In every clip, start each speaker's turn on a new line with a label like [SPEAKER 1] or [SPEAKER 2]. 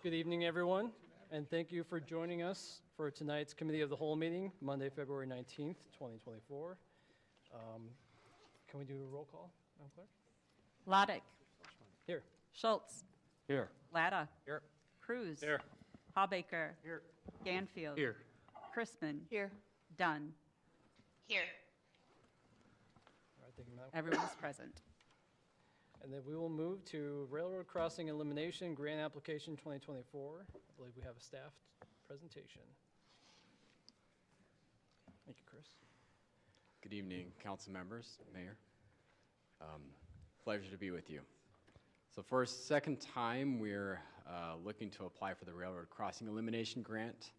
[SPEAKER 1] Good evening, everyone, and thank you for joining us for tonight's Committee of the Whole meeting, Monday, February 19th, 2024. Can we do a roll call, Madam Clerk?
[SPEAKER 2] Loddick.
[SPEAKER 1] Here.
[SPEAKER 2] Schultz.
[SPEAKER 1] Here.
[SPEAKER 2] Latta.
[SPEAKER 1] Here.
[SPEAKER 2] Cruz.
[SPEAKER 1] Here.
[SPEAKER 2] Hawbaker.
[SPEAKER 1] Here.
[SPEAKER 2] Ganfield.
[SPEAKER 1] Here.
[SPEAKER 2] Chrisman.
[SPEAKER 3] Here.
[SPEAKER 2] Dunn.
[SPEAKER 3] Here.
[SPEAKER 1] All right, thank you, Madam Clerk.
[SPEAKER 2] Everyone's present.
[SPEAKER 1] And then we will move to Railroad Crossing Elimination Grant Application 2024. I believe we have a staff presentation. Thank you, Chris.
[SPEAKER 4] Good evening, council members, mayor. Pleasure to be with you. So for a second time, we're looking to apply for the Railroad Crossing Elimination Grant.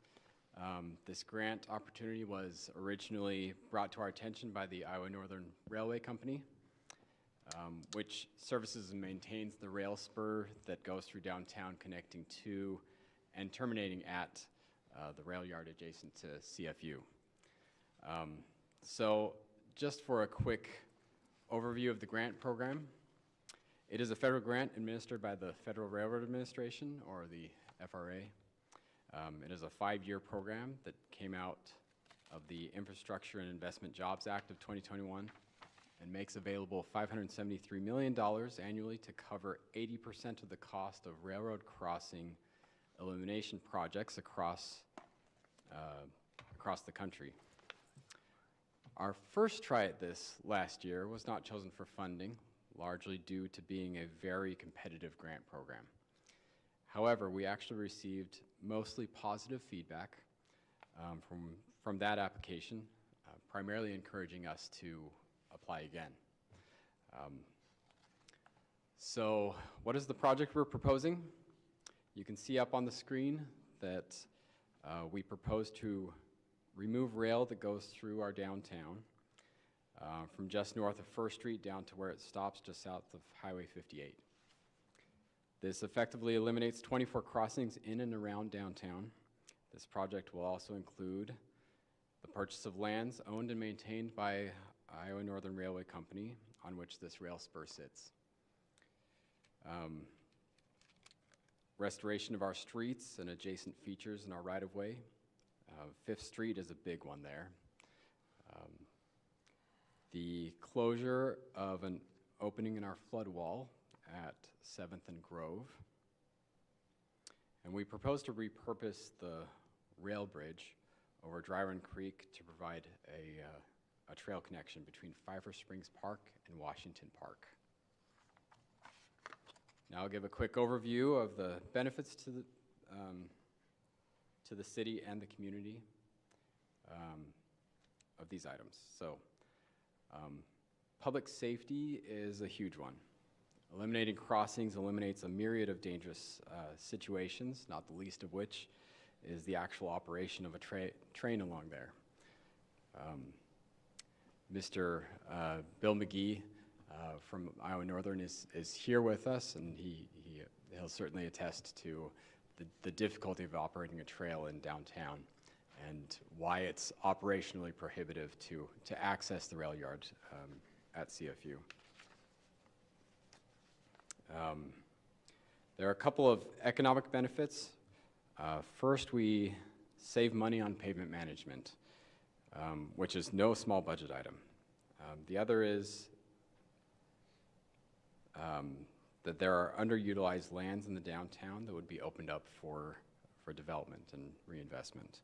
[SPEAKER 4] This grant opportunity was originally brought to our attention by the Iowa Northern Railway Company, which services and maintains the rail spur that goes through downtown, connecting to and terminating at the rail yard adjacent to CFU. So just for a quick overview of the grant program, it is a federal grant administered by the Federal Railroad Administration, or the FRA. It is a 5-year program that came out of the Infrastructure and Investment Jobs Act of 2021 and makes available $573 million annually to cover 80% of the cost of railroad crossing elimination projects across the country. Our first try at this last year was not chosen for funding, largely due to being a very competitive grant program. However, we actually received mostly positive feedback from that application, primarily encouraging us to apply again. So what is the project we're proposing? You can see up on the screen that we propose to remove rail that goes through our downtown from just north of 1st Street down to where it stops just south of Highway 58. This effectively eliminates 24 crossings in and around downtown. This project will also include the purchase of lands owned and maintained by Iowa Northern Railway Company, on which this rail spur sits. Restoration of our streets and adjacent features in our right-of-way. 5th Street is a big one there. The closure of an opening in our flood wall at 7th and Grove. And we propose to repurpose the rail bridge over Dryden Creek to provide a trail connection between Pfeiffer Springs Park and Washington Park. Now I'll give a quick overview of the benefits to the city and the community of these items. So, public safety is a huge one. Eliminating crossings eliminates a myriad of dangerous situations, not the least of which is the actual operation of a train along there. Mr. Bill McGee from Iowa Northern is here with us, and he'll certainly attest to the difficulty of operating a trail in downtown and why it's operationally prohibitive to access the rail yard at CFU. There are a couple of economic benefits. First, we save money on pavement management, which is no small budget item. The other is that there are underutilized lands in the downtown that would be opened up for development and reinvestment.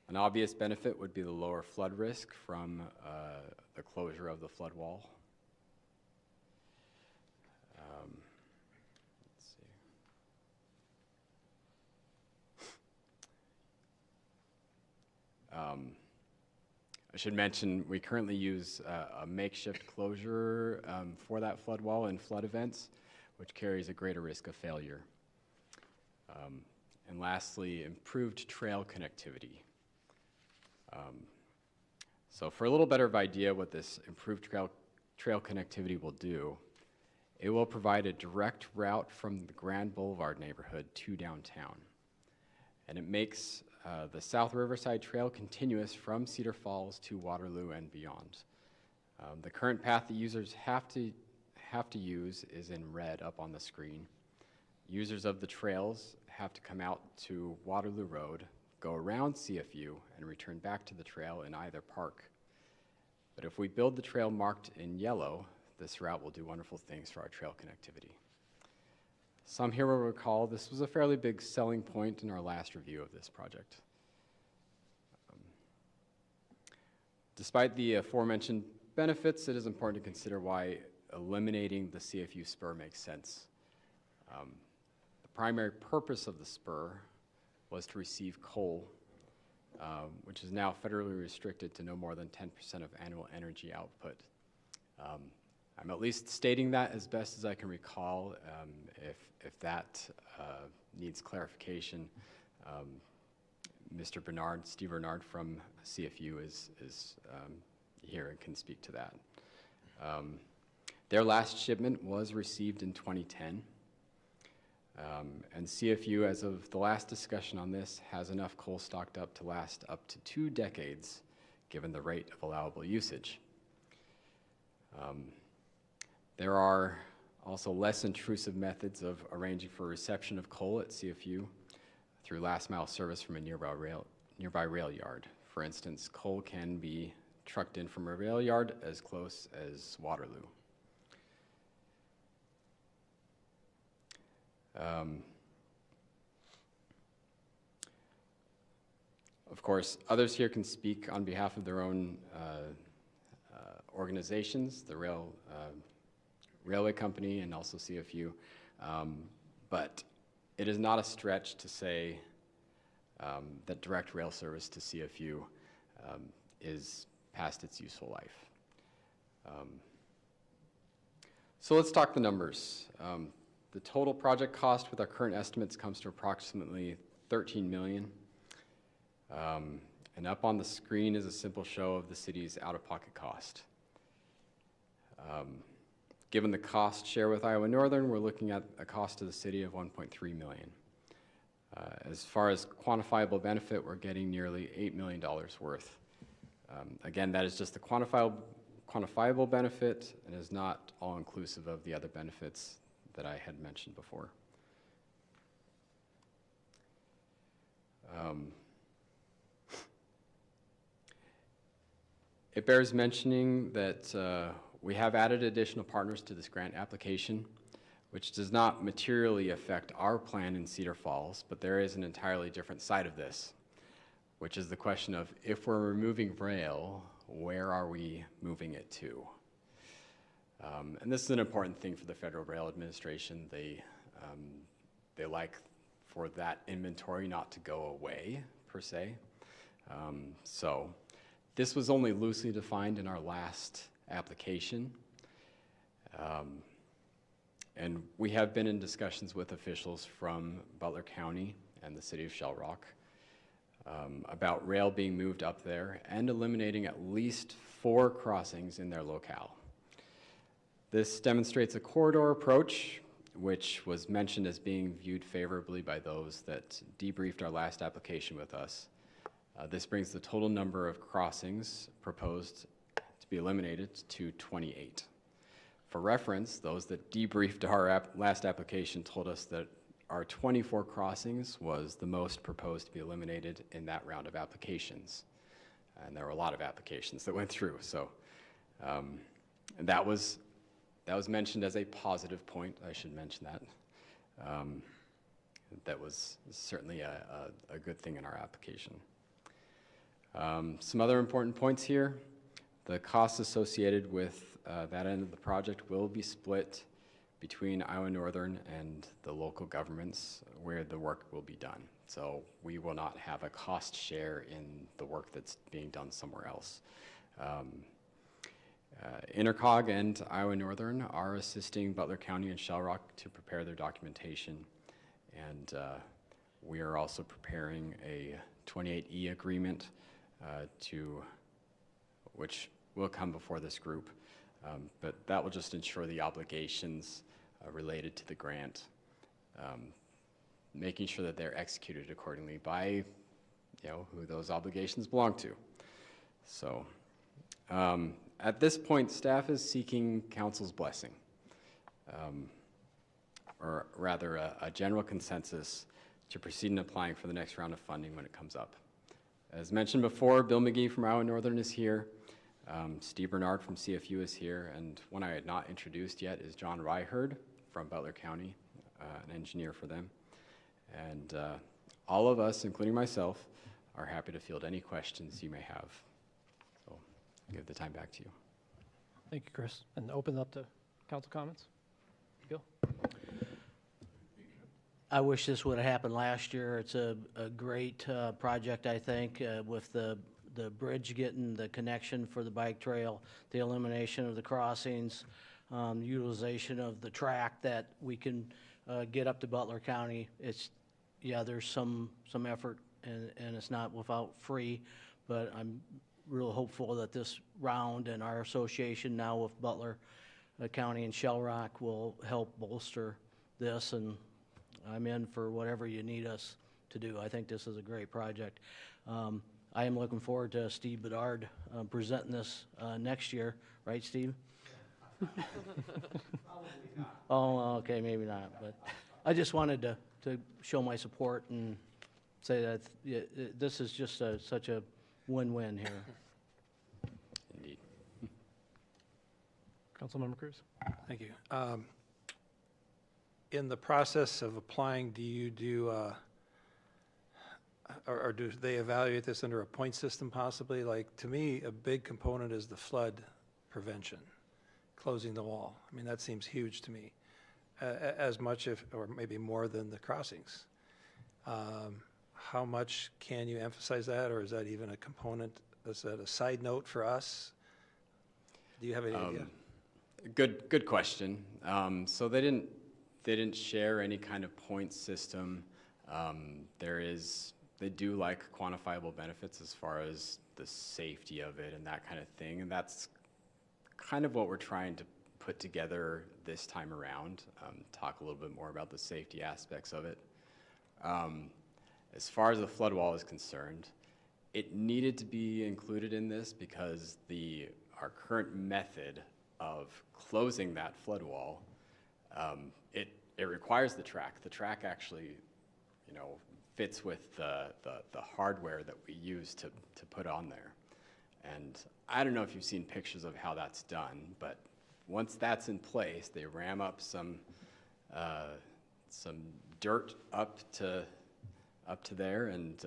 [SPEAKER 4] An obvious benefit would be the lower flood risk from the closure of the flood wall. Let's see. I should mention we currently use a makeshift closure for that flood wall in flood events, which carries a greater risk of failure. And lastly, improved trail connectivity. So for a little better idea what this improved trail connectivity will do, it will provide a direct route from the Grand Boulevard neighborhood to downtown. And it makes the South Riverside Trail continuous from Cedar Falls to Waterloo and beyond. The current path that users have to use is in red up on the screen. users of the trails have to come out to Waterloo Road, go around CFU, and return back to the trail in either park. But if we build the trail marked in yellow, this route will do wonderful things for our trail connectivity. Some here will recall this was a fairly big selling point in our last review of this project. Despite the aforementioned benefits, it is important to consider why eliminating the CFU spur makes sense. The primary purpose of the spur was to receive coal, which is now federally restricted to no more than 10% of annual energy output. I'm at least stating that as best as I can recall. If that needs clarification, Mr. Bernard, Steve Bernard from CFU is here and can speak to that. Their last shipment was received in 2010. And CFU, as of the last discussion on this, has enough coal stocked up to last up to 2 decades, given the rate of allowable usage. There are also less intrusive methods of arranging for reception of coal at CFU through last mile service from a nearby rail yard. For instance, coal can be trucked in from a rail yard as close as Waterloo. Of course, others here can speak on behalf of their own organizations, the railway company and also CFU, but it is not a stretch to say that direct rail service to CFU is past its useful life. So let's talk the numbers. The total project cost with our current estimates comes to approximately $13 million. And up on the screen is a simple show of the city's out-of-pocket cost. Given the cost share with Iowa Northern, we're looking at a cost to the city of $1.3 million. As far as quantifiable benefit, we're getting nearly $8 million worth. Again, that is just the quantifiable benefit and is not all-inclusive of the other benefits that I had mentioned before. It bears mentioning that we have added additional partners to this grant application, which does not materially affect our plan in Cedar Falls, but there is an entirely different side of this, which is the question of if we're removing rail, where are we moving it to? And this is an important thing for the Federal Rail Administration. They like for that inventory not to go away, per se. So this was only loosely defined in our last application. And we have been in discussions with officials from Butler County and the city of Shell Rock about rail being moved up there and eliminating at least 4 crossings in their locale. This demonstrates a corridor approach, which was mentioned as being viewed favorably by those that debriefed our last application with us. This brings the total number of crossings proposed to be eliminated to 28. For reference, those that debriefed our last application told us that our 24 crossings was the most proposed to be eliminated in that round of applications. And there were a lot of applications that went through, so and that was mentioned as a positive point. I should mention that. That was certainly a good thing in our application. Some other important points here. The costs associated with that end of the project will be split between Iowa Northern and the local governments where the work will be done. So we will not have a cost share in the work that's being done somewhere else. Intercog and Iowa Northern are assisting Butler County and Shell Rock to prepare their documentation. And we are also preparing a 28E agreement which will come before this group. But that will just ensure the obligations related to the grant, making sure that they're executed accordingly by who those obligations belong to. So at this point, staff is seeking council's blessing. or rather a general consensus to proceed in applying for the next round of funding when it comes up. As mentioned before, Bill McGee from Iowa Northern is here. Steve Bernard from CFU is here, and one I had not introduced yet is John Ryherd from Butler County, an engineer for them. And all of us, including myself, are happy to field any questions you may have. So I'll give the time back to you.
[SPEAKER 1] Thank you, Chris. And open it up to council comments. Bill?
[SPEAKER 3] I wish this would have happened last year. It's a great project, I think, with the bridge getting the connection for the bike trail, the elimination of the crossings, utilization of the track that we can get up to Butler County. It's, yeah, there's some effort, and it's not without free, but I'm real hopeful that this round and our association now with Butler County and Shell Rock will help bolster this, and I'm in for whatever you need us to do. I think this is a great project. I am looking forward to Steve Bedard presenting this next year, right, Steve? Probably not. Oh, okay, maybe not, but I just wanted to show my support and say that this is just such a win-win here.
[SPEAKER 4] Indeed.
[SPEAKER 1] Councilmember Cruz?
[SPEAKER 5] Thank you. In the process of applying, do you do, or do they evaluate this under a point system possibly? Like, to me, a big component is the flood prevention, closing the wall. I mean, that seems huge to me, as much if, or maybe more than the crossings. How much can you emphasize that, or is that even a component? Is that a side note for us? Do you have any idea?
[SPEAKER 4] Good question. So they didn't share any kind of point system. They do like quantifiable benefits as far as the safety of it and that kind of thing, and that's kind of what we're trying to put together this time around, talk a little bit more about the safety aspects of it. As far as the flood wall is concerned, it needed to be included in this because our current method of closing that flood wall, it requires the track. The track actually, fits with the hardware that we use to put on there. And I don't know if you've seen pictures of how that's done, but once that's in place, they ram up some dirt up to there, and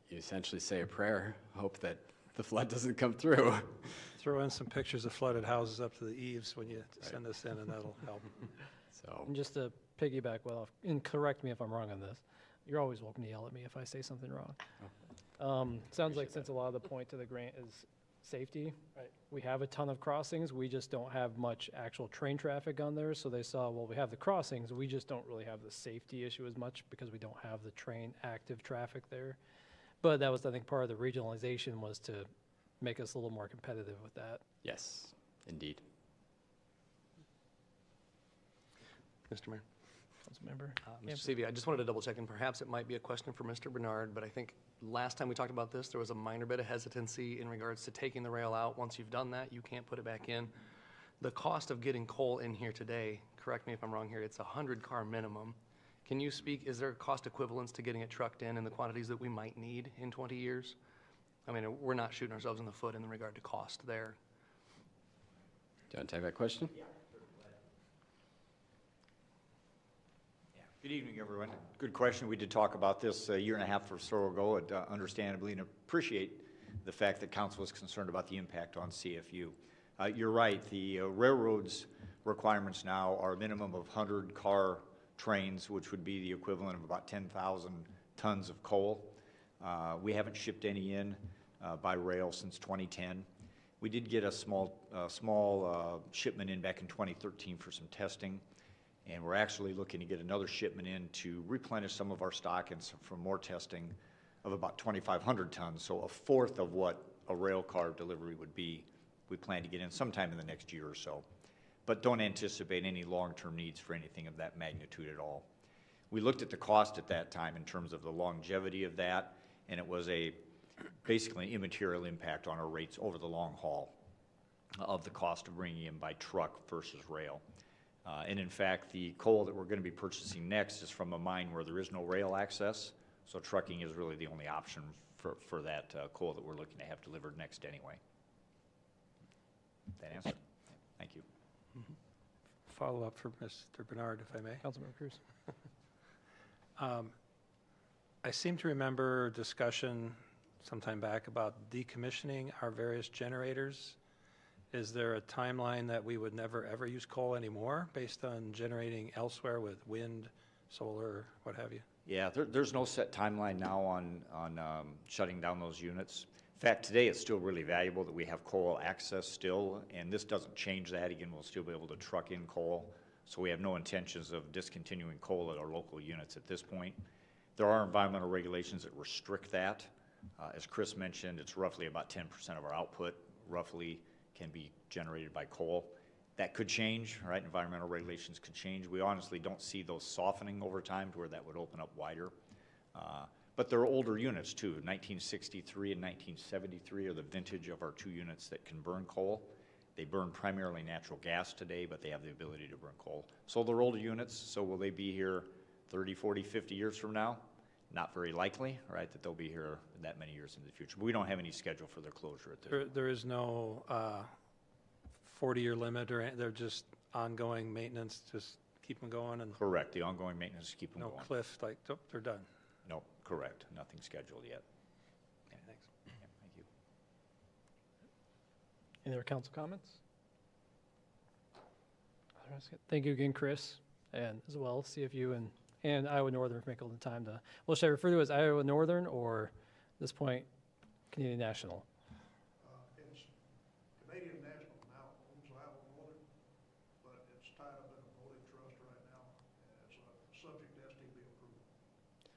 [SPEAKER 4] you essentially say a prayer, hope that the flood doesn't come through.
[SPEAKER 5] Throw in some pictures of flooded houses up to the eaves when you send us in, and that'll help.
[SPEAKER 4] So,
[SPEAKER 1] And just to piggyback well off, and correct me if I'm wrong on this, you're always welcome to yell at me if I say something wrong. Sounds like since a lot of the point of the grant is safety, right? We have a ton of crossings, we just don't have much actual train traffic on there, so they saw, well, we have the crossings, we just don't really have the safety issue as much because we don't have the train active traffic there. But that was, I think, part of the regionalization was to make us a little more competitive with that.
[SPEAKER 4] yes, indeed.
[SPEAKER 6] Mr. Mayor.
[SPEAKER 1] Councilmember?
[SPEAKER 6] Mr. Seavey, I just wanted to double check, and perhaps it might be a question for Mr. Bernard, but I think last time we talked about this, there was a minor bit of hesitancy in regards to taking the rail out. Once you've done that, you can't put it back in. The cost of getting coal in here today, correct me if I'm wrong here, it's a 100-car minimum. Can you speak, is there a cost equivalence to getting it trucked in the quantities that we might need in 20 years? I mean, we're not shooting ourselves in the foot in regard to cost there.
[SPEAKER 4] Do you want to take that question?
[SPEAKER 7] Yeah. Good evening, everyone. Good question. We did talk about this a year and a half or so ago, understandably, and appreciate the fact that council is concerned about the impact on CFU. You're right. The railroad's requirements now are a minimum of 100-car trains, which would be the equivalent of about 10,000 tons of coal. We haven't shipped any in by rail since 2010. We did get a small shipment in back in 2013 for some testing. And we're actually looking to get another shipment in to replenish some of our stock and for more testing of about 2,500 tons. So a fourth of what a rail car delivery would be, we plan to get in sometime in the next year or so. But don't anticipate any long-term needs for anything of that magnitude at all. We looked at the cost at that time in terms of the longevity of that, and it was basically an immaterial impact on our rates over the long haul of the cost of bringing in by truck versus rail. And in fact, the coal that we're going to be purchasing next is from a mine where there is no rail access, so trucking is really the only option for that coal that we're looking to have delivered next anyway. That answer? Thank you.
[SPEAKER 5] Follow-up for Mr. Bernard, if I may.
[SPEAKER 1] Councilmember Cruz.
[SPEAKER 5] I seem to remember discussion sometime back about decommissioning our various generators. Is there a timeline that we would never, ever use coal anymore based on generating elsewhere with wind, solar, what have you?
[SPEAKER 7] Yeah, there's no set timeline now on shutting down those units. In fact, today it's still really valuable that we have coal access still, and this doesn't change that. Again, we'll still be able to truck in coal, so we have no intentions of discontinuing coal at our local units at this point. There are environmental regulations that restrict that. As Chris mentioned, it's roughly about 10% of our output, roughly, can be generated by coal. That could change, right? Environmental regulations could change. We honestly don't see those softening over time to where that would open up wider. But there are older units too. 1963 and 1973 are the vintage of our two units that can burn coal. They burn primarily natural gas today, but they have the ability to burn coal. So they're older units, so will they be here 30, 40, 50 years from now? Not very likely, right, that they'll be here that many years into the future. But we don't have any schedule for their closure at this point.
[SPEAKER 5] There is no 40-year limit, or they're just ongoing maintenance, just keep them going, and
[SPEAKER 7] Correct, the ongoing maintenance, keep them
[SPEAKER 5] no
[SPEAKER 7] going.
[SPEAKER 5] cliff, like, oh, they're done.
[SPEAKER 7] No, correct, nothing scheduled yet.
[SPEAKER 5] Okay, thanks.
[SPEAKER 7] Yeah, thank you.
[SPEAKER 1] Any other council comments? Thank you again, Chris, and as well, CFU and Iowa Northern for making the time to, well, should I refer to it as Iowa Northern or at this point, Canadian National?
[SPEAKER 8] It's Canadian National now owns Iowa Northern, but it's tied up in a voting trust right now, and it's subject to STB approval.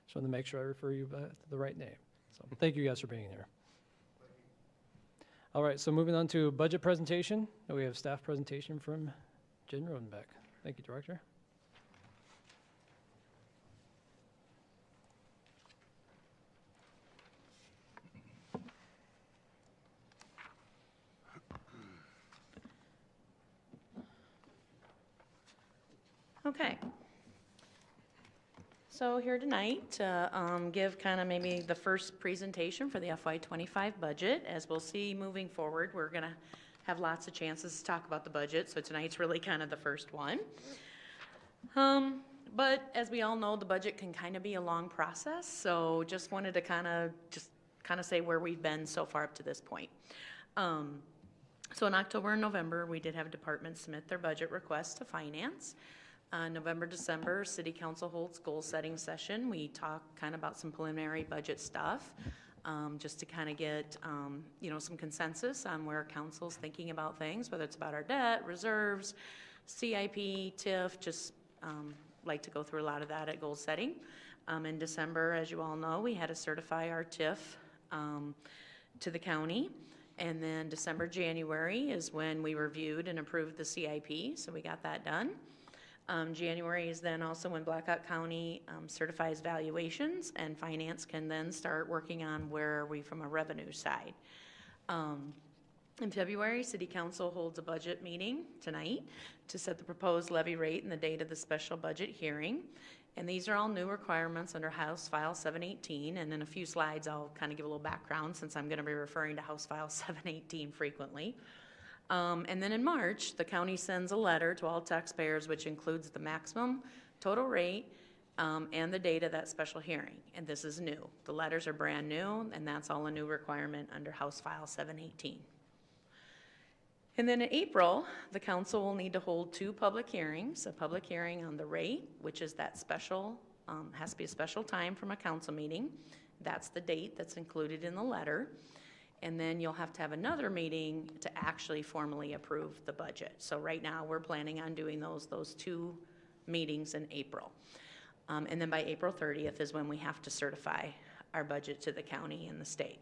[SPEAKER 1] Just wanted to make sure I refer you to the right name. So thank you guys for being here. All right, so moving on to budget presentation. We have staff presentation from Jen Rodenbeck. Thank you, Director.
[SPEAKER 9] Okay. So here tonight to give kind of maybe the first presentation for the FY25 budget. As we'll see moving forward, we're going to have lots of chances to talk about the budget, so tonight's really kind of the first one. But as we all know, the budget can kind of be a long process, so just wanted to kind of say where we've been so far up to this point. So in October and November, we did have departments submit their budget requests to Finance. November, December, City Council holds goal-setting session. We talk kind of about some preliminary budget stuff, just to kind of get, some consensus on where Council's thinking about things, whether it's about our debt, reserves, CIP, TIF, just like to go through a lot of that at goal setting. In December, as you all know, we had to certify our TIF to the county. And then December, January is when we reviewed and approved the CIP, so we got that done. January is then also when Blackhawk County certifies valuations, and Finance can then start working on where are we from a revenue side. In February, City Council holds a budget meeting tonight to set the proposed levy rate and the date of the special budget hearing. And these are all new requirements under House File 718, and in a few slides I'll kind of give a little background since I'm going to be referring to House File 718 frequently. And then in March, the county sends a letter to all taxpayers which includes the maximum total rate and the date of that special hearing. And this is new. The letters are brand new, and that's all a new requirement under House File 718. And then in April, the council will need to hold two public hearings, a public hearing on the rate, which is that special, has to be a special time from a council meeting. That's the date that's included in the letter. And then you'll have to have another meeting to actually formally approve the budget. So right now, we're planning on doing those two meetings in April. And then by April 30th is when we have to certify our budget to the county and the state.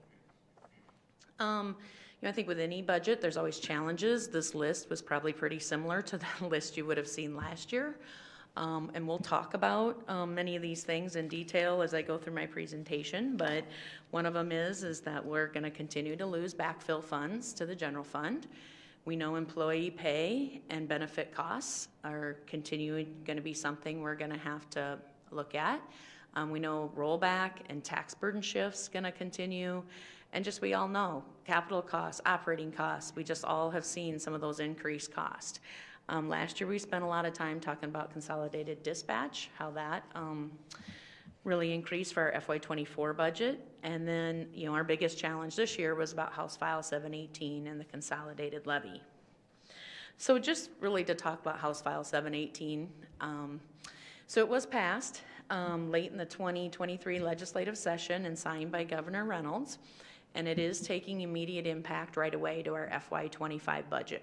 [SPEAKER 9] I think with any budget, there's always challenges. This list was probably pretty similar to the list you would have seen last year. And we'll talk about many of these things in detail as I go through my presentation, but one of them is that we're going to continue to lose backfill funds to the general fund. We know employee pay and benefit costs are continuing, going to be something we're going to have to look at. We know rollback and tax burden shifts going to continue. And just, we all know, capital costs, operating costs, we just all have seen some of those increased costs. Last year, we spent a lot of time talking about consolidated dispatch, how that really increased for our FY24 budget. And then, you know, our biggest challenge this year was about House File 718 and the consolidated levy. So just really to talk about House File 718, so it was passed late in the 2023 legislative session and signed by Governor Reynolds, and it is taking immediate impact right away to our FY25 budget.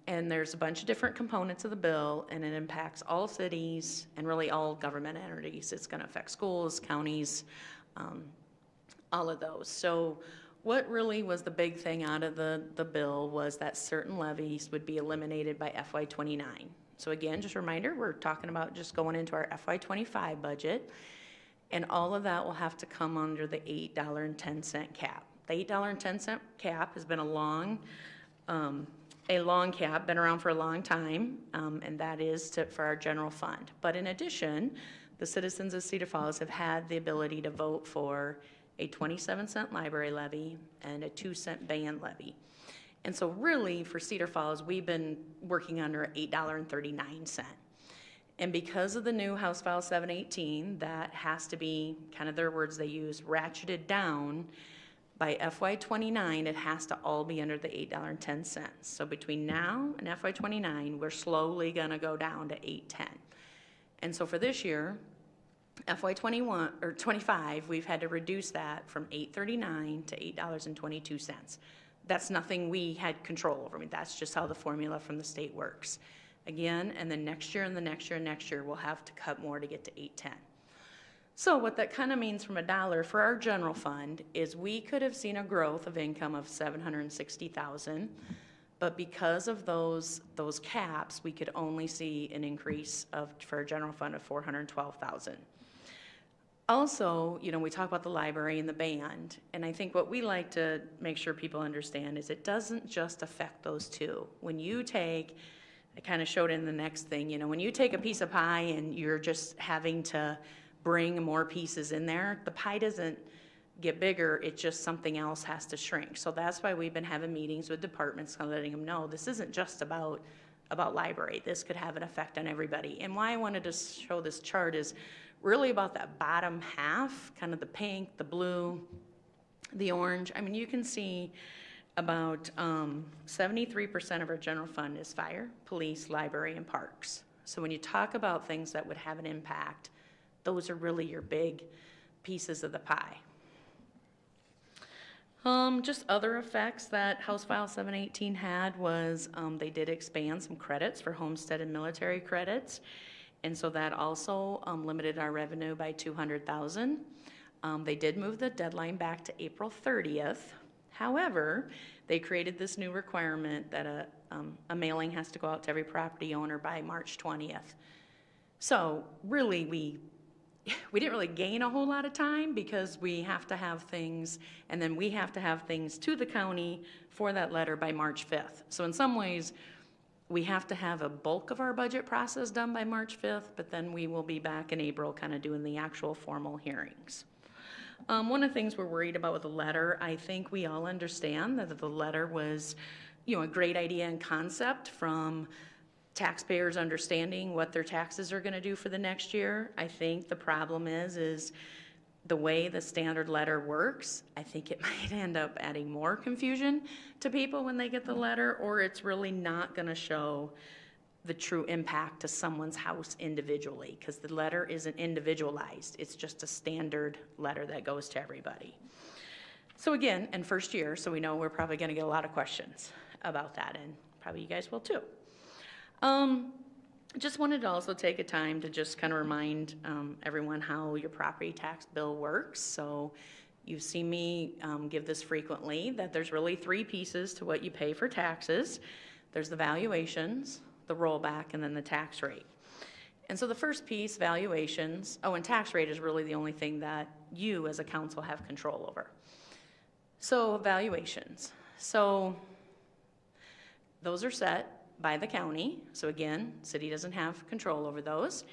[SPEAKER 9] And there's a bunch of different components of the bill, and it impacts all cities and really all government entities. It's going to affect schools, counties, all of those. So what really was the big thing out of the bill was that certain levies would be eliminated by FY29. So again, just a reminder, we're talking about just going into our FY25 budget, and all of that will have to come under the $8.10 cap. The $8.10 cap has been a long cap, been around for a long time, and that is for our general fund. But in addition, the citizens of Cedar Falls have had the ability to vote for a 27-cent library levy and a 2-cent band levy. And so really, for Cedar Falls, we've been working under $8.39. And because of the new House File 718, that has to be, kind of their words they use, ratcheted down. By FY29, it has to all be under the $8.10. So between now and FY29, we're slowly going to go down to $8.10. And so for this year, FY21 or 25, we've had to reduce that from $8.39 to $8.22. That's nothing we had control over. I mean, that's just how the formula from the state works. Again, and then next year and the next year and next year, we'll have to cut more to get to $8.10. So what that kind of means from a dollar for our general fund is we could have seen a growth of income of $760,000, but because of those caps, we could only see an increase for our general fund of $412,000. Also, you know, we talk about the library and the band, and I think what we like to make sure people understand is it doesn't just affect those two. When you take, I kind of showed in the next thing, you know, when you take a piece of pie and you're just having to bring more pieces in there, the pie doesn't get bigger, it's just something else has to shrink. So that's why we've been having meetings with departments, kind of letting them know this isn't just about library. This could have an effect on everybody. And why I wanted to show this chart is really about that bottom half, kind of the pink, the blue, the orange. I mean, you can see about 73% of our general fund is fire, police, library, and parks. So when you talk about things that would have an impact, those are really your big pieces of the pie. Just other effects that House File 718 had was they did expand some credits for homestead and military credits. And so that also limited our revenue by $200,000. They did move the deadline back to April 30th. However, they created this new requirement that a mailing has to go out to every property owner by March 20th. So really, we didn't really gain a whole lot of time because we have to have things, and then we have to have things to the county for that letter by March 5th. So in some ways, we have to have a bulk of our budget process done by March 5th, but then we will be back in April kind of doing the actual formal hearings. One of the things we're worried about with the letter, I think we all understand that the letter was, you know, a great idea and concept from taxpayers understanding what their taxes are going to do for the next year. I think the problem is the way the standard letter works, I think it might end up adding more confusion to people when they get the letter, or it's really not going to show the true impact to someone's house individually, because the letter isn't individualized. It's just a standard letter that goes to everybody. So again, in first year, so we know we're probably going to get a lot of questions about that, and probably you guys will too. Just wanted to also take a time to just kind of remind everyone how your property tax bill works. So you've seen me give this frequently, that there's really three pieces to what you pay for taxes. There's the valuations, the rollback, and then the tax rate. And so the first piece, valuations, and tax rate is really the only thing that you as a council have control over. So valuations. So those are set by the county. So again, city doesn't have control over those.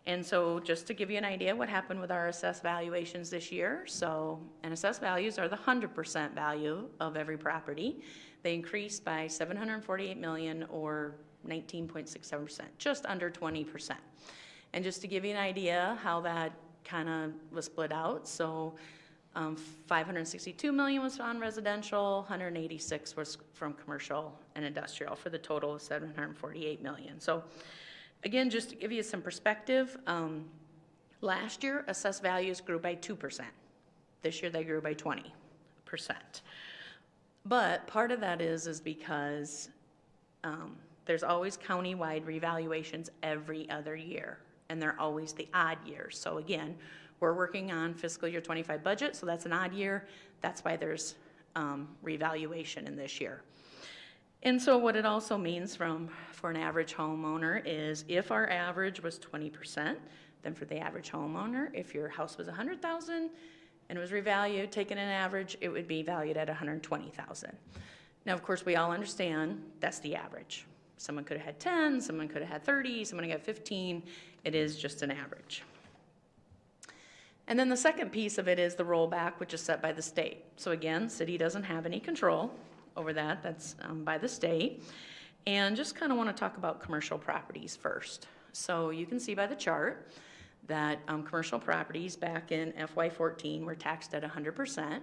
[SPEAKER 9] And so just to give you an idea what happened with our assessed valuations this year. So, and assessed values are the 100% value of every property. They increased by 748 million or 19.67%, just under 20%. And just to give you an idea how that kind of was split out. So 562 million was on residential, 186 was from commercial and industrial for the total of 748 million. So again, just to give you some perspective, last year assessed values grew by 2%. This year they grew by 20%. But part of that is because there's always county-wide revaluations every other year, and they're always the odd years. So again, we're working on fiscal year 25 budget, so that's an odd year. That's why there's revaluation in this year. And so what it also means for an average homeowner is if our average was 20%, then for the average homeowner, if your house was 100,000 and it was revalued, taking an average, it would be valued at 120,000. Now, of course, we all understand that's the average. Someone could have had 10, someone could have had 30, someone could have 15. It is just an average. And then the second piece of it is the rollback, which is set by the state. So again, city doesn't have any control over that. That's by the state. And just kind of want to talk about commercial properties first. So you can see by the chart that commercial properties back in FY14 were taxed at 100%.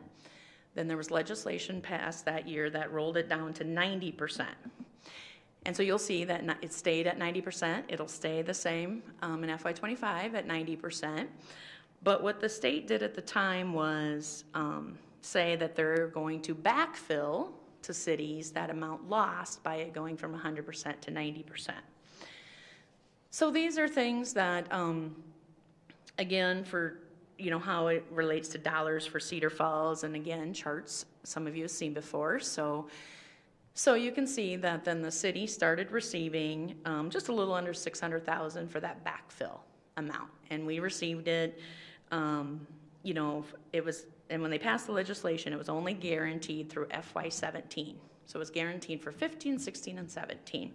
[SPEAKER 9] Then there was legislation passed that year that rolled it down to 90%. And so you'll see that it stayed at 90%. It'll stay the same in FY25 at 90%. But what the state did at the time was say that they're going to backfill to cities that amount lost by it going from 100% to 90%. So these are things that, again, for how it relates to dollars for Cedar Falls, and again, charts some of you have seen before. So you can see that then the city started receiving just a little under 600,000 for that backfill amount, and we received it. It was, and when they passed the legislation, it was only guaranteed through FY17. So it was guaranteed for 15, 16, and 17.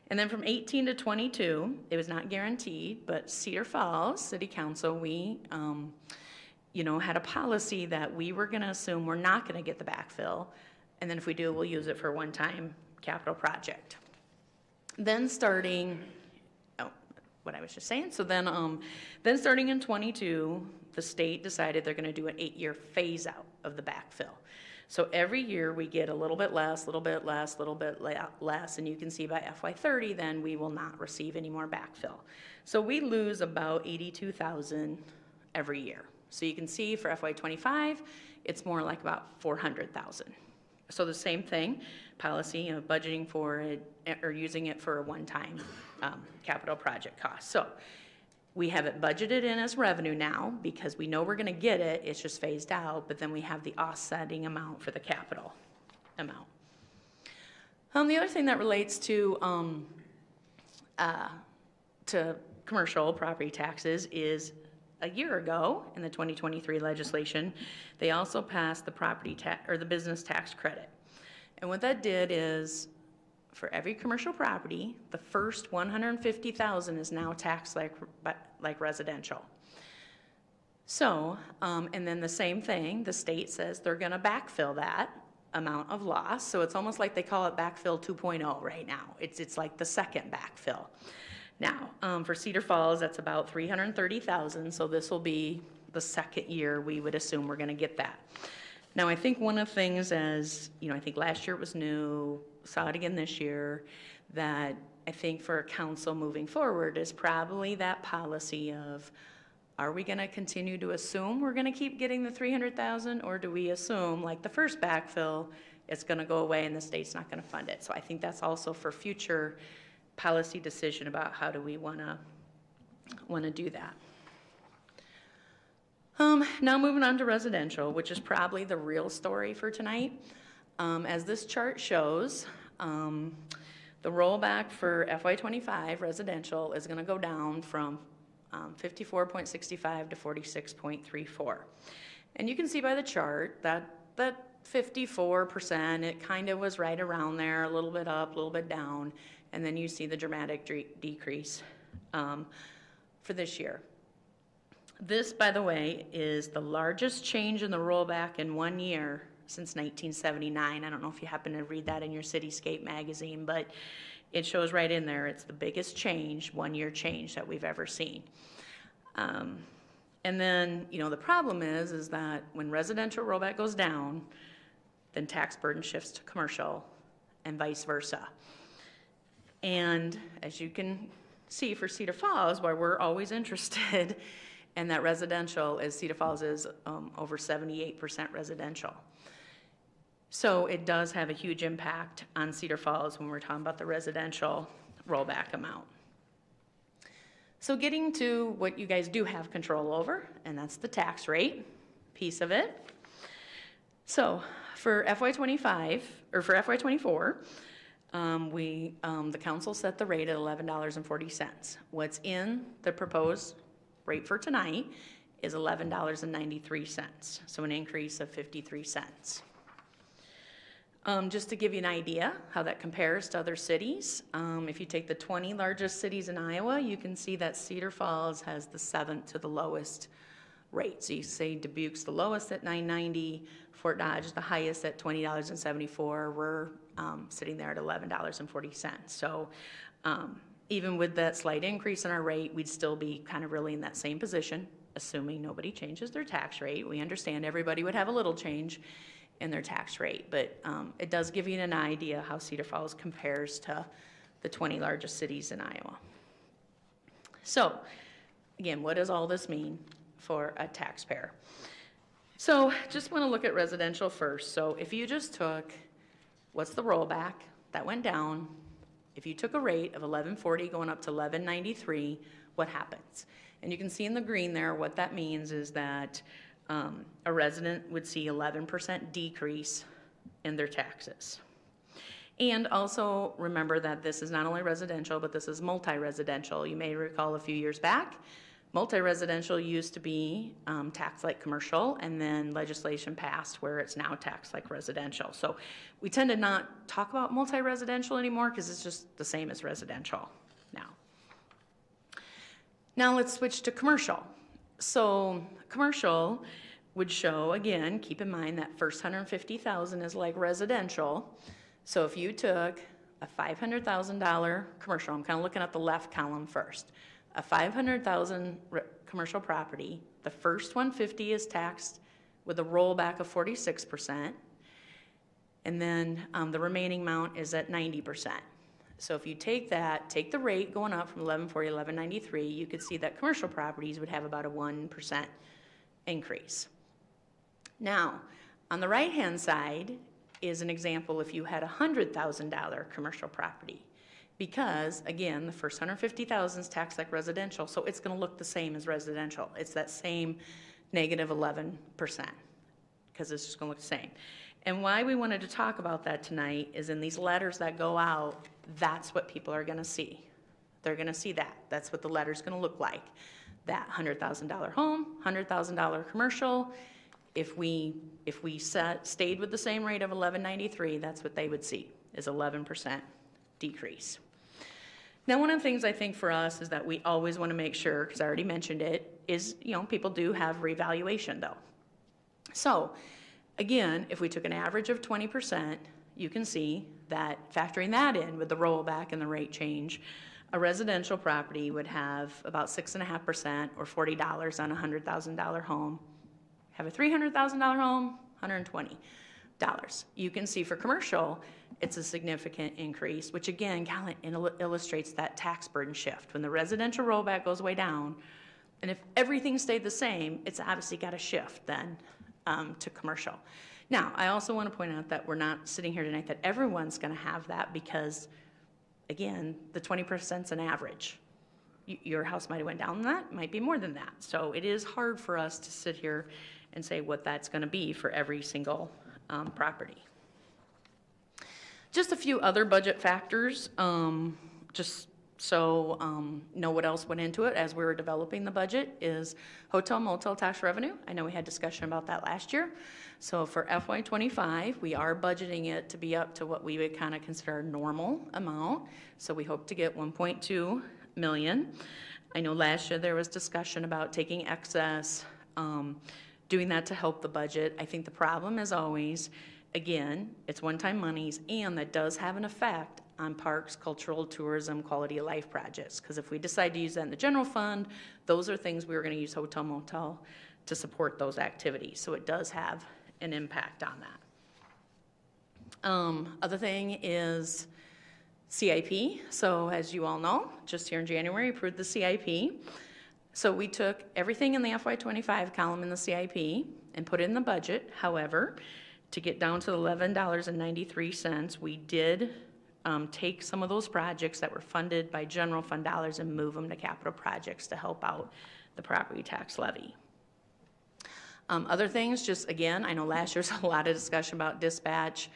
[SPEAKER 9] And then from 18 to 22, it was not guaranteed, but Cedar Falls City Council, we, had a policy that we were gonna assume we're not gonna get the backfill, and then if we do, we'll use it for a one-time capital project. Then starting, what I was just saying. So then starting in 22, the state decided they're going to do an 8-year phase out of the backfill. So every year we get a little bit less, little bit less, little bit less, and you can see by FY30 then we will not receive any more backfill. So we lose about 82,000 every year. So you can see for FY25, it's more like about 400,000. So the same thing, policy of budgeting for it or using it for a one-time capital project cost. So we have it budgeted in as revenue now because we know we're going to get it. It's just phased out, but then we have the offsetting amount for the capital amount. The other thing that relates to commercial property taxes is a year ago in the 2023 legislation, they also passed the property tax or the business tax credit. And what that did is for every commercial property, the first 150,000 is now taxed like residential. So, and then the same thing, the state says they're gonna backfill that amount of loss. So it's almost like they call it backfill 2.0 right now. It's like the second backfill. Now, for Cedar Falls, that's about 330,000. So this will be the second year we would assume we're gonna get that. Now, I think one of the things I think last year it was new, saw it again this year, that I think for council moving forward is probably that policy of, are we gonna continue to assume we're gonna keep getting the 300,000, or do we assume, like the first backfill, it's gonna go away and the state's not gonna fund it? So I think that's also for future policy decision about how do we wanna do that. Now moving on to residential, which is probably the real story for tonight. As this chart shows, the rollback for FY25 residential is going to go down from 54.65 to 46.34. And you can see by the chart that 54%. It kind of was right around there, a little bit up, a little bit down, and then you see the dramatic decrease for this year. This, by the way, is the largest change in the rollback in 1 year since 1979. I don't know if you happen to read that in your Cityscape magazine, but it shows right in there. It's the biggest change, 1 year change that we've ever seen. And then, you know, the problem is that when residential rollback goes down, then tax burden shifts to commercial and vice versa. And as you can see for Cedar Falls, why we're always interested in that residential, is Cedar Falls is over 78% residential. So it does have a huge impact on Cedar Falls when we're talking about the residential rollback amount. So getting to what you guys do have control over, and that's the tax rate piece of it. So for FY25, or for FY24, the council set the rate at $11.40. What's in the proposed rate for tonight is $11.93, so an increase of 53 cents. Just to give you an idea how that compares to other cities, if you take the 20 largest cities in Iowa, you can see that Cedar Falls has the 7th to the lowest rate. So you say Dubuque's the lowest at $9.90, Fort Dodge the highest at $20.74. We're sitting there at $11.40. So even with that slight increase in our rate, we'd still be kind of really in that same position, assuming nobody changes their tax rate. We understand everybody would have a little change in their tax rate, but it does give you an idea how Cedar Falls compares to the 20 largest cities in Iowa. So again, what does all this mean for a taxpayer? So just want to look at residential first. So if you just took, what's the rollback? That went down. If you took a rate of $11.40 going up to $11.93, what happens? And you can see in the green there, what that means is that a resident would see 11% decrease in their taxes. And also remember that this is not only residential, but this is multi-residential. You may recall a few years back, multi-residential used to be taxed like commercial, and then legislation passed where it's now taxed like residential. So we tend to not talk about multi-residential anymore because it's just the same as residential now. Now let's switch to commercial. So commercial would show, again, keep in mind that first 150,000 is like residential. So if you took a $500,000 commercial, I'm kind of looking at the left column first, a $500,000 commercial property, the first 150 is taxed with a rollback of 46%, and then the remaining amount is at 90%. So if you take that, take the rate going up from $11.40 to $11.93, you could see that commercial properties would have about a 1% increase. Now, on the right-hand side is an example if you had a $100,000 commercial property. Because, again, the first 150,000 is taxed like residential, so it's going to look the same as residential. It's that same negative 11%, because it's just going to look the same. And why we wanted to talk about that tonight is in these letters that go out, that's what people are going to see. They're going to see that. That's what the letter's going to look like. That $100,000 home, $100,000 commercial. If we stayed with the same rate of $11.93, that's what they would see, is 11% decrease. Now, one of the things I think for us is that we always want to make sure, because I already mentioned it, is, you know, people do have revaluation though. So again, if we took an average of 20%, you can see that factoring that in with the rollback and the rate change, a residential property would have about 6.5% or $40 on a $100,000 home. Have a $300,000 home, $120. You can see for commercial, it's a significant increase, which again kind of illustrates that tax burden shift. When the residential rollback goes way down, and if everything stayed the same, it's obviously got to shift then to commercial. Now, I also want to point out that we're not sitting here tonight that everyone's going to have that because, again, the 20% is an average. Your house might have went down that, might be more than that. So it is hard for us to sit here and say what that's going to be for every single property. Just a few other budget factors, just So, know what else went into it as we were developing the budget is hotel motel tax revenue. I know we had discussion about that last year. So for FY '25, we are budgeting it to be up to what we would kind of consider a normal amount. So we hope to get 1.2 million. I know last year there was discussion about taking excess, doing that to help the budget. I think the problem is always, again, it's one-time monies, and that does have an effect on parks, cultural, tourism, quality of life projects. Because if we decide to use that in the general fund, those are things we were going to use hotel motel to support those activities. So it does have an impact on that. Other thing is CIP. So as you all know, just here in January, approved the CIP. So we took everything in the FY '25 column in the CIP and put it in the budget. However, to get down to the $11.93, we did take some of those projects that were funded by general fund dollars and move them to capital projects to help out the property tax levy. Other things, just again, I know last year's a lot of discussion about dispatch.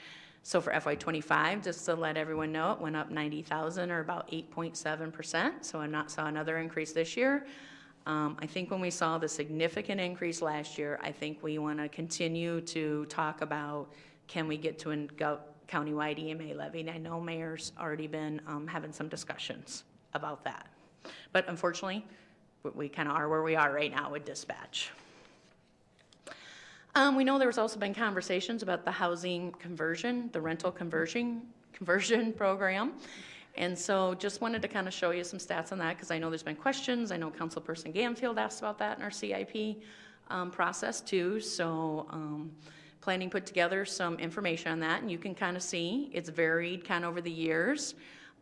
[SPEAKER 9] So for FY '25, just to let everyone know, it went up 90,000 or about 8.7%. So I saw another increase this year. I think when we saw the significant increase last year, I think we want to continue to talk about, can we get to a countywide EMA levy? And I know Mayor's already been having some discussions about that. But unfortunately, we kind of are where we are right now with dispatch. We know there's also been conversations about the housing conversion, the rental conversion program. And so just wanted to kind of show you some stats on that because I know there's been questions. I know Councilperson Gamfield asked about that in our CIP process too. So planning put together some information on that, and you can kind of see it's varied kind of over the years.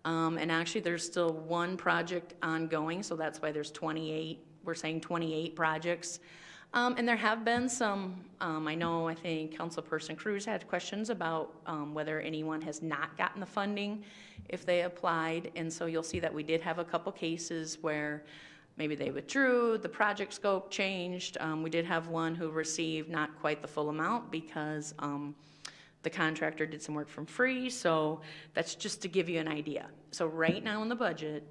[SPEAKER 9] And actually there's still one project ongoing, so that's why there's 28, we're saying 28 projects. And there have been some, I think Councilperson Cruz had questions about whether anyone has not gotten the funding if they applied. And so you'll see that we did have a couple cases where maybe they withdrew, the project scope changed. We did have one who received not quite the full amount because the contractor did some work from free. So that's just to give you an idea. So right now in the budget,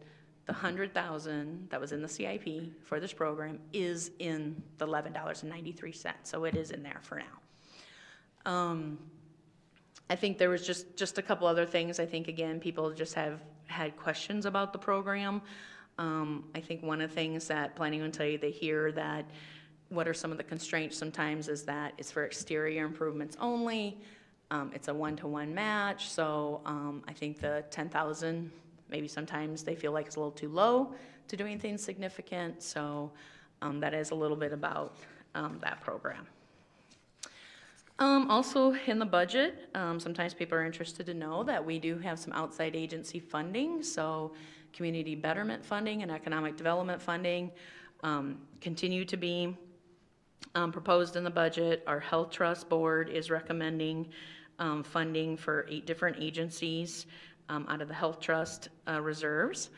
[SPEAKER 9] the $100,000 that was in the CIP for this program is in the $11.93, so it is in there for now. I think there was just a couple other things. I think, again, people just have had questions about the program. I think one of the things that planning will tell you, they hear that what are some of the constraints sometimes is that it's for exterior improvements only. It's a one-to-one match, so I think the $10,000, maybe sometimes they feel like it's a little too low to do anything significant. So that is a little bit about that program. Also in the budget, sometimes people are interested to know that we do have some outside agency funding. So community betterment funding and economic development funding continue to be proposed in the budget. Our Health Trust Board is recommending funding for 8 different agencies out of the Health Trust reserves.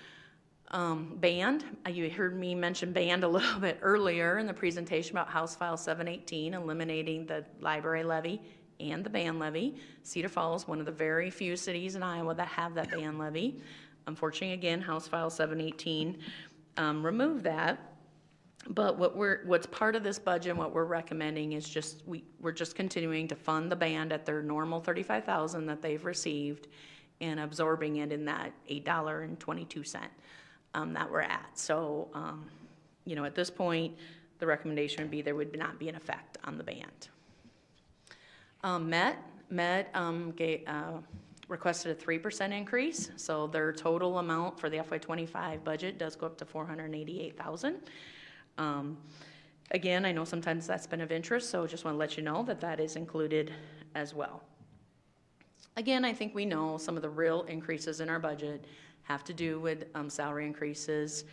[SPEAKER 9] Band, you heard me mention band a little bit earlier in the presentation about House File 718, eliminating the library levy and the band levy. Cedar Falls, one of the very few cities in Iowa that have that band levy. Unfortunately, again, House File 718 removed that. But what's part of this budget and what we're recommending is just we're just continuing to fund the band at their normal $35,000 that they've received and absorbing it in that $8.22 that we're at. So, at this point, the recommendation would be there would not be an effect on the band. Met requested a 3% increase, so their total amount for the FY25 budget does go up to $488,000. Again, I know sometimes that's been of interest, so just want to let you know that that is included as well. Again, I think we know some of the real increases in our budget have to do with salary increases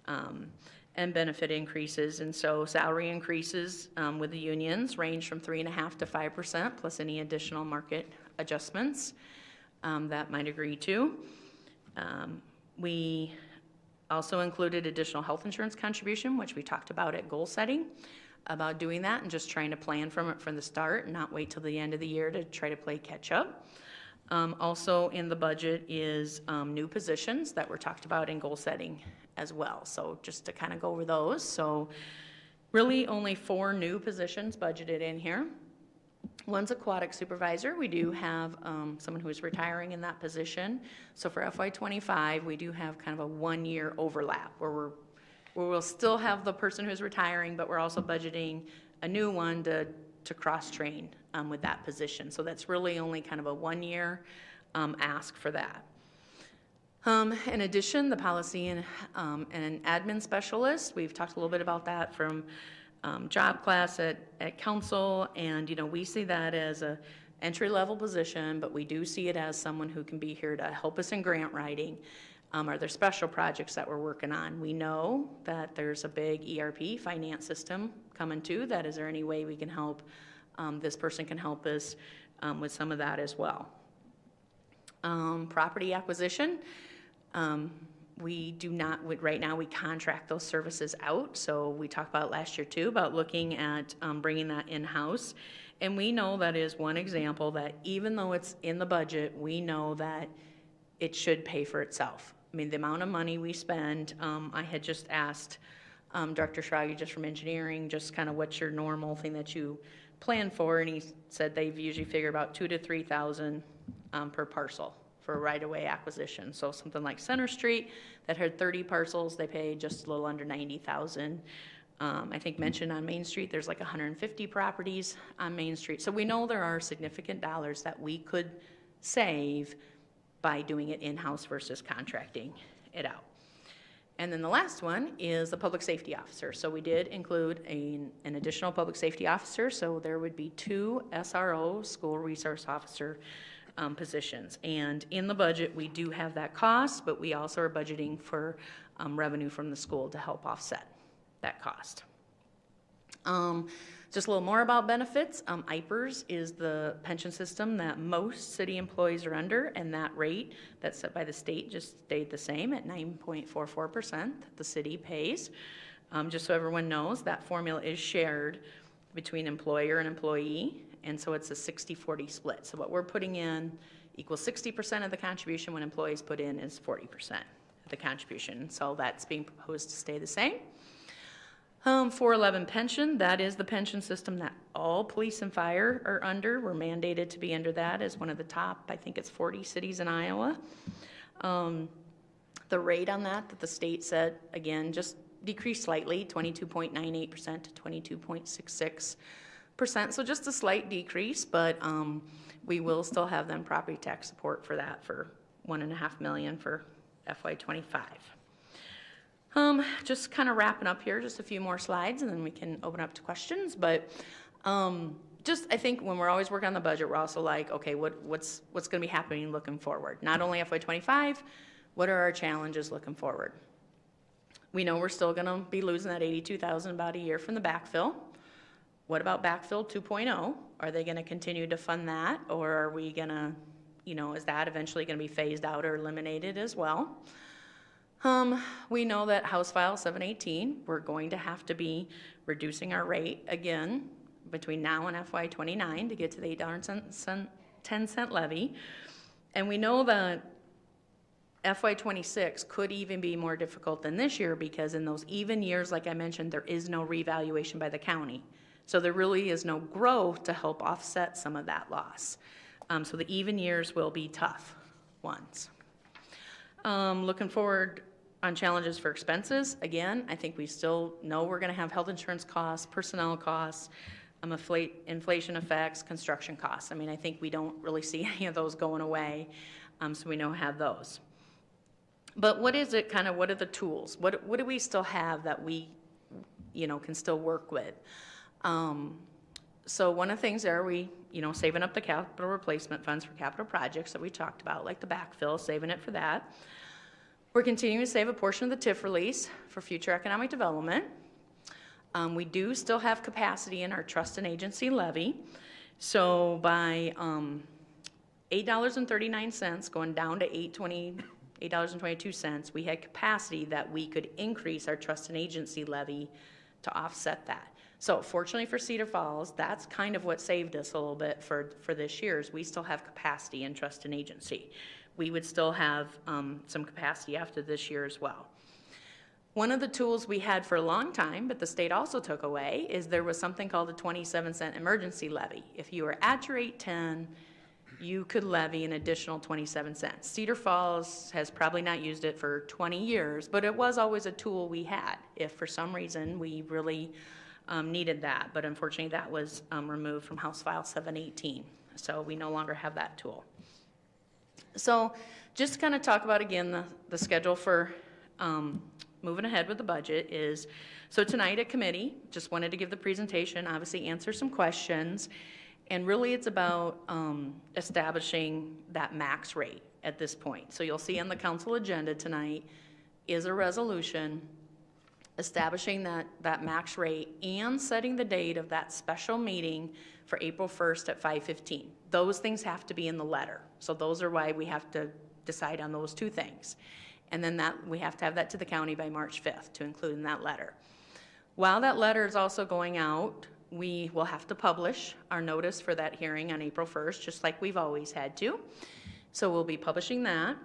[SPEAKER 9] and benefit increases. And so salary increases with the unions range from 3.5% to 5%, plus any additional market adjustments that might agree to. We also included additional health insurance contribution, which we talked about at goal setting, about doing that and just trying to plan from it from the start and not wait till the end of the year to try to play catch up. Also in the budget is new positions that were talked about in goal setting as well. So just to kind of go over those. So really only 4 new positions budgeted in here. One's aquatic supervisor. We do have someone who is retiring in that position. So for FY25, we do have kind of a 1-year overlap where we'll still have the person who's retiring, but we're also budgeting a new one to cross-train with that position. So that's really only kind of a 1-year ask for that. In addition, the policy and an admin specialist, we've talked a little bit about that from job class at council, and we see that as a entry-level position, but we do see it as someone who can be here to help us in grant writing. Are there special projects that we're working on? We know that there's a big ERP finance system coming too. That is there any way we can help? This person can help us with some of that as well. Property acquisition. We do not, right now we contract those services out. So we talked about last year too, about looking at bringing that in-house. And we know that is one example that even though it's in the budget, we know that it should pay for itself. I mean, the amount of money we spend, I had just asked Dr. Schrage just from engineering, just kind of what's your normal thing that you plan for, and he said they usually figure about $2,000 to $3,000 per parcel for right-of-way acquisition. So something like Center Street that had 30 parcels, they pay just a little under $90,000. I think mentioned on Main Street, there's like 150 properties on Main Street. So we know there are significant dollars that we could save by doing it in-house versus contracting it out. And then the last one is the public safety officer. So we did include an additional public safety officer. So there would be 2 SRO, school resource officer positions. And in the budget, we do have that cost, but we also are budgeting for revenue from the school to help offset that cost. Just a little more about benefits. IPERS is the pension system that most city employees are under, and that rate that's set by the state just stayed the same at 9.44% that the city pays. Just so everyone knows, that formula is shared between employer and employee, and so it's a 60-40 split. So what we're putting in equals 60% of the contribution. When employees put in is 40% of the contribution. So that's being proposed to stay the same. 411 pension, that is the pension system that all police and fire are under. We're mandated to be under that as one of the top, I think it's 40 cities in Iowa. The rate on that the state said, again, just decreased slightly, 22.98% to 22.66%. So just a slight decrease, but we will still have them property tax support for that for $1.5 million for FY25. Just kind of wrapping up here, just a few more slides, and then we can open up to questions. But just I think when we're always working on the budget, we're also like, okay, what's going to be happening looking forward? Not only FY25, what are our challenges looking forward? We know we're still going to be losing that $82,000 about a year from the backfill. What about backfill 2.0? Are they going to continue to fund that, or are we going to, is that eventually going to be phased out or eliminated as well? We know that House File 718, we're going to have to be reducing our rate again between now and FY29 to get to the $8.10 levy. And we know that FY26 could even be more difficult than this year because in those even years, like I mentioned, there is no revaluation by the county. So there really is no growth to help offset some of that loss. So the even years will be tough ones. Looking forward on challenges for expenses, again, I think we still know we're going to have health insurance costs, personnel costs, inflation effects, construction costs. I mean, I think we don't really see any of those going away, so we know we have those. But what is it kind of, what are the tools? What do we still have that we, can still work with? So one of the things there, we, saving up the capital replacement funds for capital projects that we talked about, like the backfill, saving it for that. We're continuing to save a portion of the TIF release for future economic development. We do still have capacity in our trust and agency levy. So by $8.39 going down to $8.22, we had capacity that we could increase our trust and agency levy to offset that. So fortunately for Cedar Falls, that's kind of what saved us a little bit for this year, is we still have capacity in trust and agency. We would still have some capacity after this year as well. One of the tools we had for a long time, but the state also took away, is there was something called a 27-cent emergency levy. If you were at your 810, you could levy an additional 27 cents. Cedar Falls has probably not used it for 20 years, but it was always a tool we had if for some reason we really needed that. But unfortunately, that was removed from House File 718. So we no longer have that tool. So just to kind of talk about, again, the schedule for moving ahead with the budget is, so tonight at committee, just wanted to give the presentation, obviously answer some questions, and really it's about establishing that max rate at this point. So you'll see on the council agenda tonight is a resolution establishing that max rate and setting the date of that special meeting for April 1st at 5:15. Those things have to be in the letter. So those are why we have to decide on those two things. And then that we have to have that to the county by March 5th to include in that letter. While that letter is also going out, we will have to publish our notice for that hearing on April 1st, just like we've always had to. So we'll be publishing that.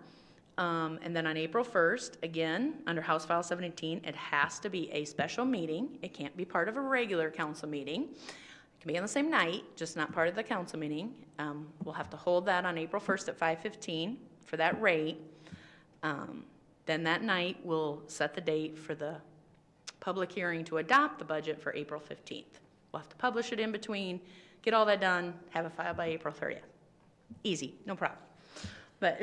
[SPEAKER 9] And then on April 1st, again, under House File 17, it has to be a special meeting. It can't be part of a regular council meeting. It can be on the same night, just not part of the council meeting. We'll have to hold that on April 1st at 5:15 for that rate. Then that night, we'll set the date for the public hearing to adopt the budget for April 15th. We'll have to publish it in between, get all that done, have it filed by April 30th. Easy, no problem. But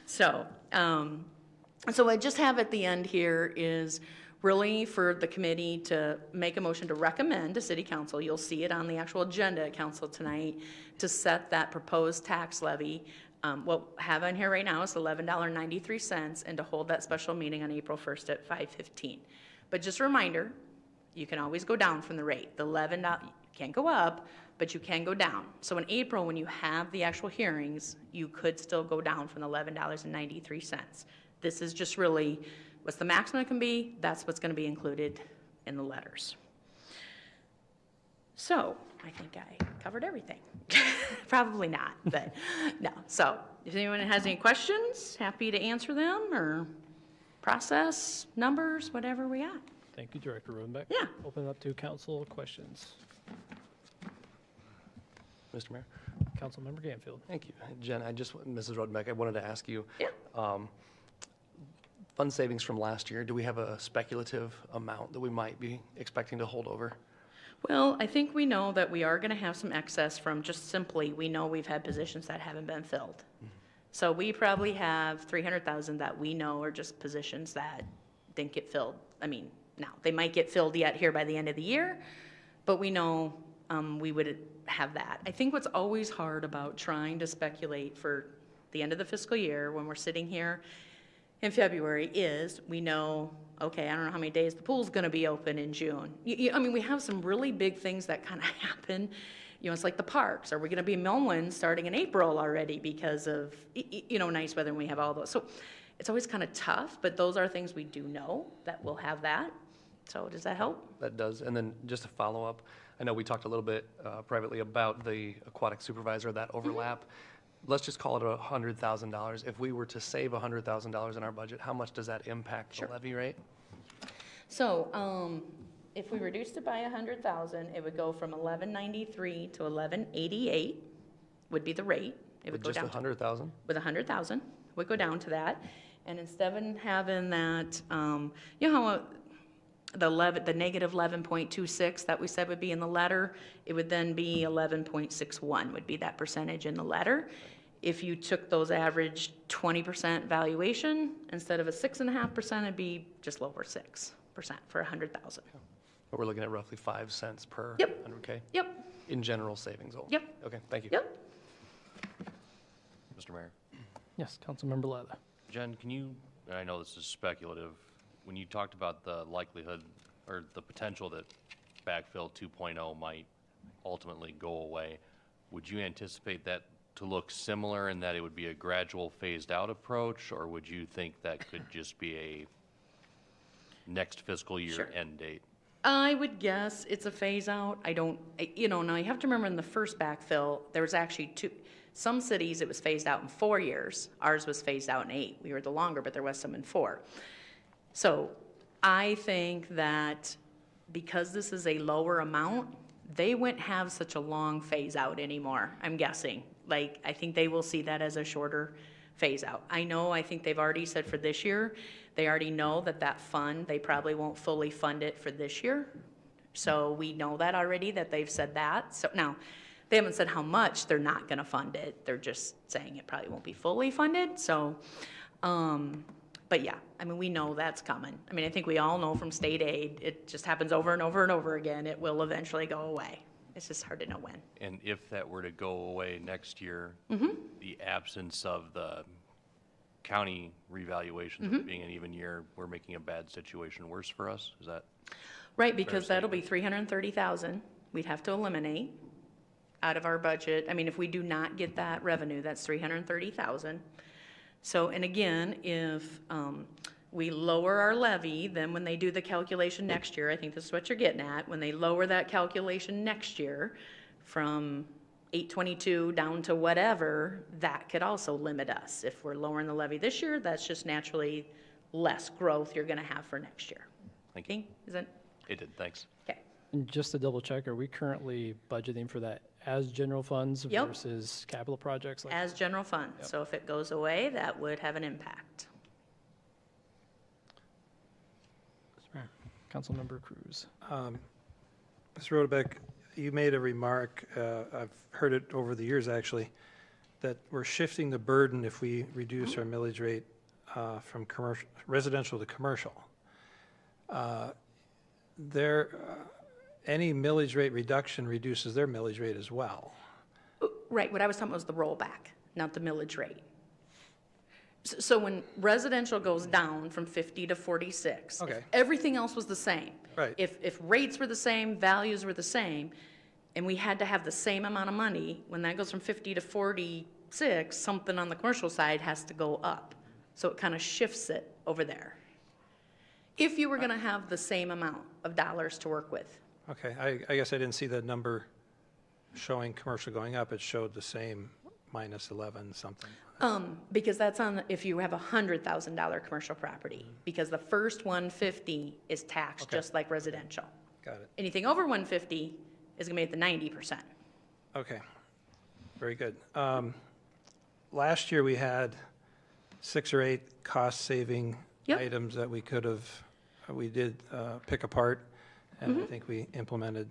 [SPEAKER 9] so what I just have at the end here is really for the committee to make a motion to recommend to City Council. You'll see it on the actual agenda at Council tonight to set that proposed tax levy. What we have on here right now is $11.93, and to hold that special meeting on April 1st at 5:15. But just a reminder, you can always go down from the rate. The $11, you can't go up, but you can go down. So in April, when you have the actual hearings, you could still go down from the $11.93. This is just really what's the maximum it can be. That's what's going to be included in the letters. So I think I covered everything. Probably not, but no. So if anyone has any questions, happy to answer them, or process, numbers, whatever we got.
[SPEAKER 1] Thank you, Director Rodenbeck.
[SPEAKER 9] Yeah.
[SPEAKER 1] Open it up to council questions.
[SPEAKER 6] Mr. Mayor?
[SPEAKER 1] Councilmember Ganfield.
[SPEAKER 6] Thank you. Jen, Mrs. Rodenbeck, I wanted to ask you,
[SPEAKER 9] Yeah.
[SPEAKER 6] Fund savings from last year, do we have a speculative amount that we might be expecting to hold over?
[SPEAKER 9] Well, I think we know that we are going to have some excess from just simply, we know we've had positions that haven't been filled. Mm-hmm. So we probably have 300,000 that we know are just positions that didn't get filled. I mean, now, they might get filled yet here by the end of the year, but we know we would have that. I think what's always hard about trying to speculate for the end of the fiscal year when we're sitting here in February is we know, okay, I don't know how many days the pool's going to be open in June. I mean, we have some really big things that kind of happen. You know, it's like the parks. Are we going to be mowing starting in April already because of, nice weather, and we have all those. So it's always kind of tough, but those are things we do know that we'll have that. So does that help?
[SPEAKER 6] That does. And then just a follow-up, I know we talked a little bit privately about the aquatic supervisor, that overlap. Mm-hmm. Let's just call it $100,000. If we were to save $100,000 in our budget, how much does that impact the levy rate?
[SPEAKER 9] So if we reduced it by 100,000, it would go from 1193 to 1188 would be the rate. It would go down.
[SPEAKER 6] With just 100,000?
[SPEAKER 9] With 100,000, would go down to that. And instead of having that, you know how the negative 11.26 that we said would be in the letter, it would then be 11.61 would be that percentage in the letter. If you took those average 20% valuation, instead of a 6.5%, it'd be just lower 6% for 100,000.
[SPEAKER 6] But we're looking at roughly 5 cents per
[SPEAKER 9] Yep.
[SPEAKER 6] 100K?
[SPEAKER 9] Yep.
[SPEAKER 6] In general savings only?
[SPEAKER 9] Yep.
[SPEAKER 6] Okay, thank you.
[SPEAKER 9] Yep.
[SPEAKER 10] Mr. Mayor.
[SPEAKER 1] Yes, Councilmember Leather.
[SPEAKER 10] Jen, can you, and I know this is speculative, when you talked about the likelihood or the potential that backfill 2.0 might ultimately go away, would you anticipate that to look similar in that it would be a gradual phased out approach, or would you think that could just be a next fiscal year
[SPEAKER 9] Sure.
[SPEAKER 10] end date?
[SPEAKER 9] I would guess it's a phase out. I don't, now you have to remember in the first backfill, there was actually some cities it was phased out in 4 years. Ours was phased out in 8. We were the longer, but there was some in 4. So I think that because this is a lower amount, they wouldn't have such a long phase out anymore, I'm guessing. Like, I think they will see that as a shorter phase out. I think they've already said for this year, they already know that fund, they probably won't fully fund it for this year. So we know that already, that they've said that. So now, they haven't said how much they're not gonna fund it. They're just saying it probably won't be fully funded, so, but yeah, I mean, we know that's coming. I mean, I think we all know from state aid, it just happens over and over and over again. It will eventually go away. It's just hard to know when.
[SPEAKER 10] And if that were to go away next year, the absence of the county revaluation being an even year, we're making a bad situation worse for us? Is that?
[SPEAKER 9] Right, because that'll be 330,000 we'd have to eliminate out of our budget. I mean, if we do not get that revenue, that's 330,000. So, and again, if we lower our levy, then when they do the calculation next year, I think this is what you're getting at, when they lower that calculation next year from 822 down to whatever, that could also limit us. If we're lowering the levy this year, that's just naturally less growth you're gonna have for next year.
[SPEAKER 10] Thank you.
[SPEAKER 9] Is that?
[SPEAKER 10] It did, thanks.
[SPEAKER 9] Okay.
[SPEAKER 1] And just to double check, are we currently budgeting for that as general funds
[SPEAKER 9] Yep.
[SPEAKER 1] versus capital projects?
[SPEAKER 9] As general fund.
[SPEAKER 1] Yep.
[SPEAKER 9] So if it goes away, that would have an impact.
[SPEAKER 1] Councilmember Cruz.
[SPEAKER 5] Ms. Rodebeck, you made a remark, I've heard it over the years actually, that we're shifting the burden if we reduce our millage rate from residential to commercial. Any millage rate reduction reduces their millage rate as well.
[SPEAKER 9] Right, what I was talking about was the rollback, not the millage rate. So when residential goes down from 50 to 46,
[SPEAKER 5] Okay.
[SPEAKER 9] if everything else was the same.
[SPEAKER 5] Right.
[SPEAKER 9] If rates were the same, values were the same, and we had to have the same amount of money, when that goes from 50 to 46, something on the commercial side has to go up. So it kind of shifts it over there. If you were gonna have the same amount of dollars to work with.
[SPEAKER 5] Okay, I guess I didn't see the number showing commercial going up. It showed the same minus 11 something.
[SPEAKER 9] Because that's on, if you have a $100,000 commercial property, because the first 150 is taxed
[SPEAKER 5] Okay.
[SPEAKER 9] just like residential.
[SPEAKER 5] Got it.
[SPEAKER 9] Anything over 150 is gonna be at the 90%.
[SPEAKER 5] Okay, very good. Last year, we had 6 or 8 cost-saving
[SPEAKER 9] Yep.
[SPEAKER 5] items that we did pick apart, and I think we implemented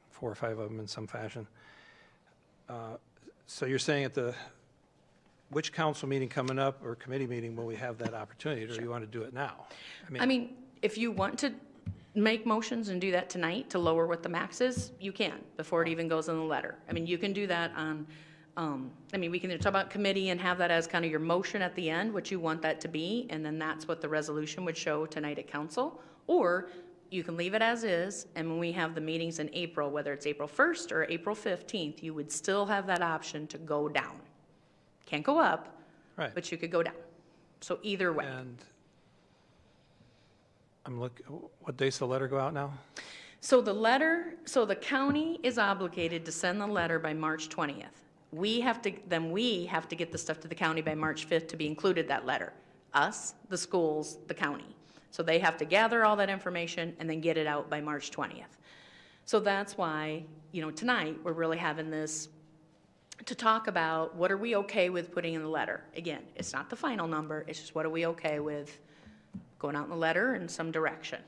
[SPEAKER 5] 4 or 5 of them in some fashion. So you're saying which council meeting coming up or committee meeting will we have that opportunity, or do you want to do it now?
[SPEAKER 9] I mean, if you want to make motions and do that tonight to lower what the max is, you can, before it even goes in the letter. I mean, you can do that on, we can talk about committee and have that as kind of your motion at the end, what you want that to be, and then that's what the resolution would show tonight at council. Or you can leave it as is, and when we have the meetings in April, whether it's April 1st or April 15th, you would still have that option to go down. Can't go up,
[SPEAKER 5] Right.
[SPEAKER 9] but you could go down. So either way.
[SPEAKER 5] And what date's the letter go out now?
[SPEAKER 9] So the county is obligated to send the letter by March 20th. We have to get the stuff to the county by March 5th to be included that letter. Us, the schools, the county. So they have to gather all that information and then get it out by March 20th. So that's why, tonight, we're really having this to talk about what are we okay with putting in the letter. Again, it's not the final number, it's just what are we okay with going out in the letter in some direction.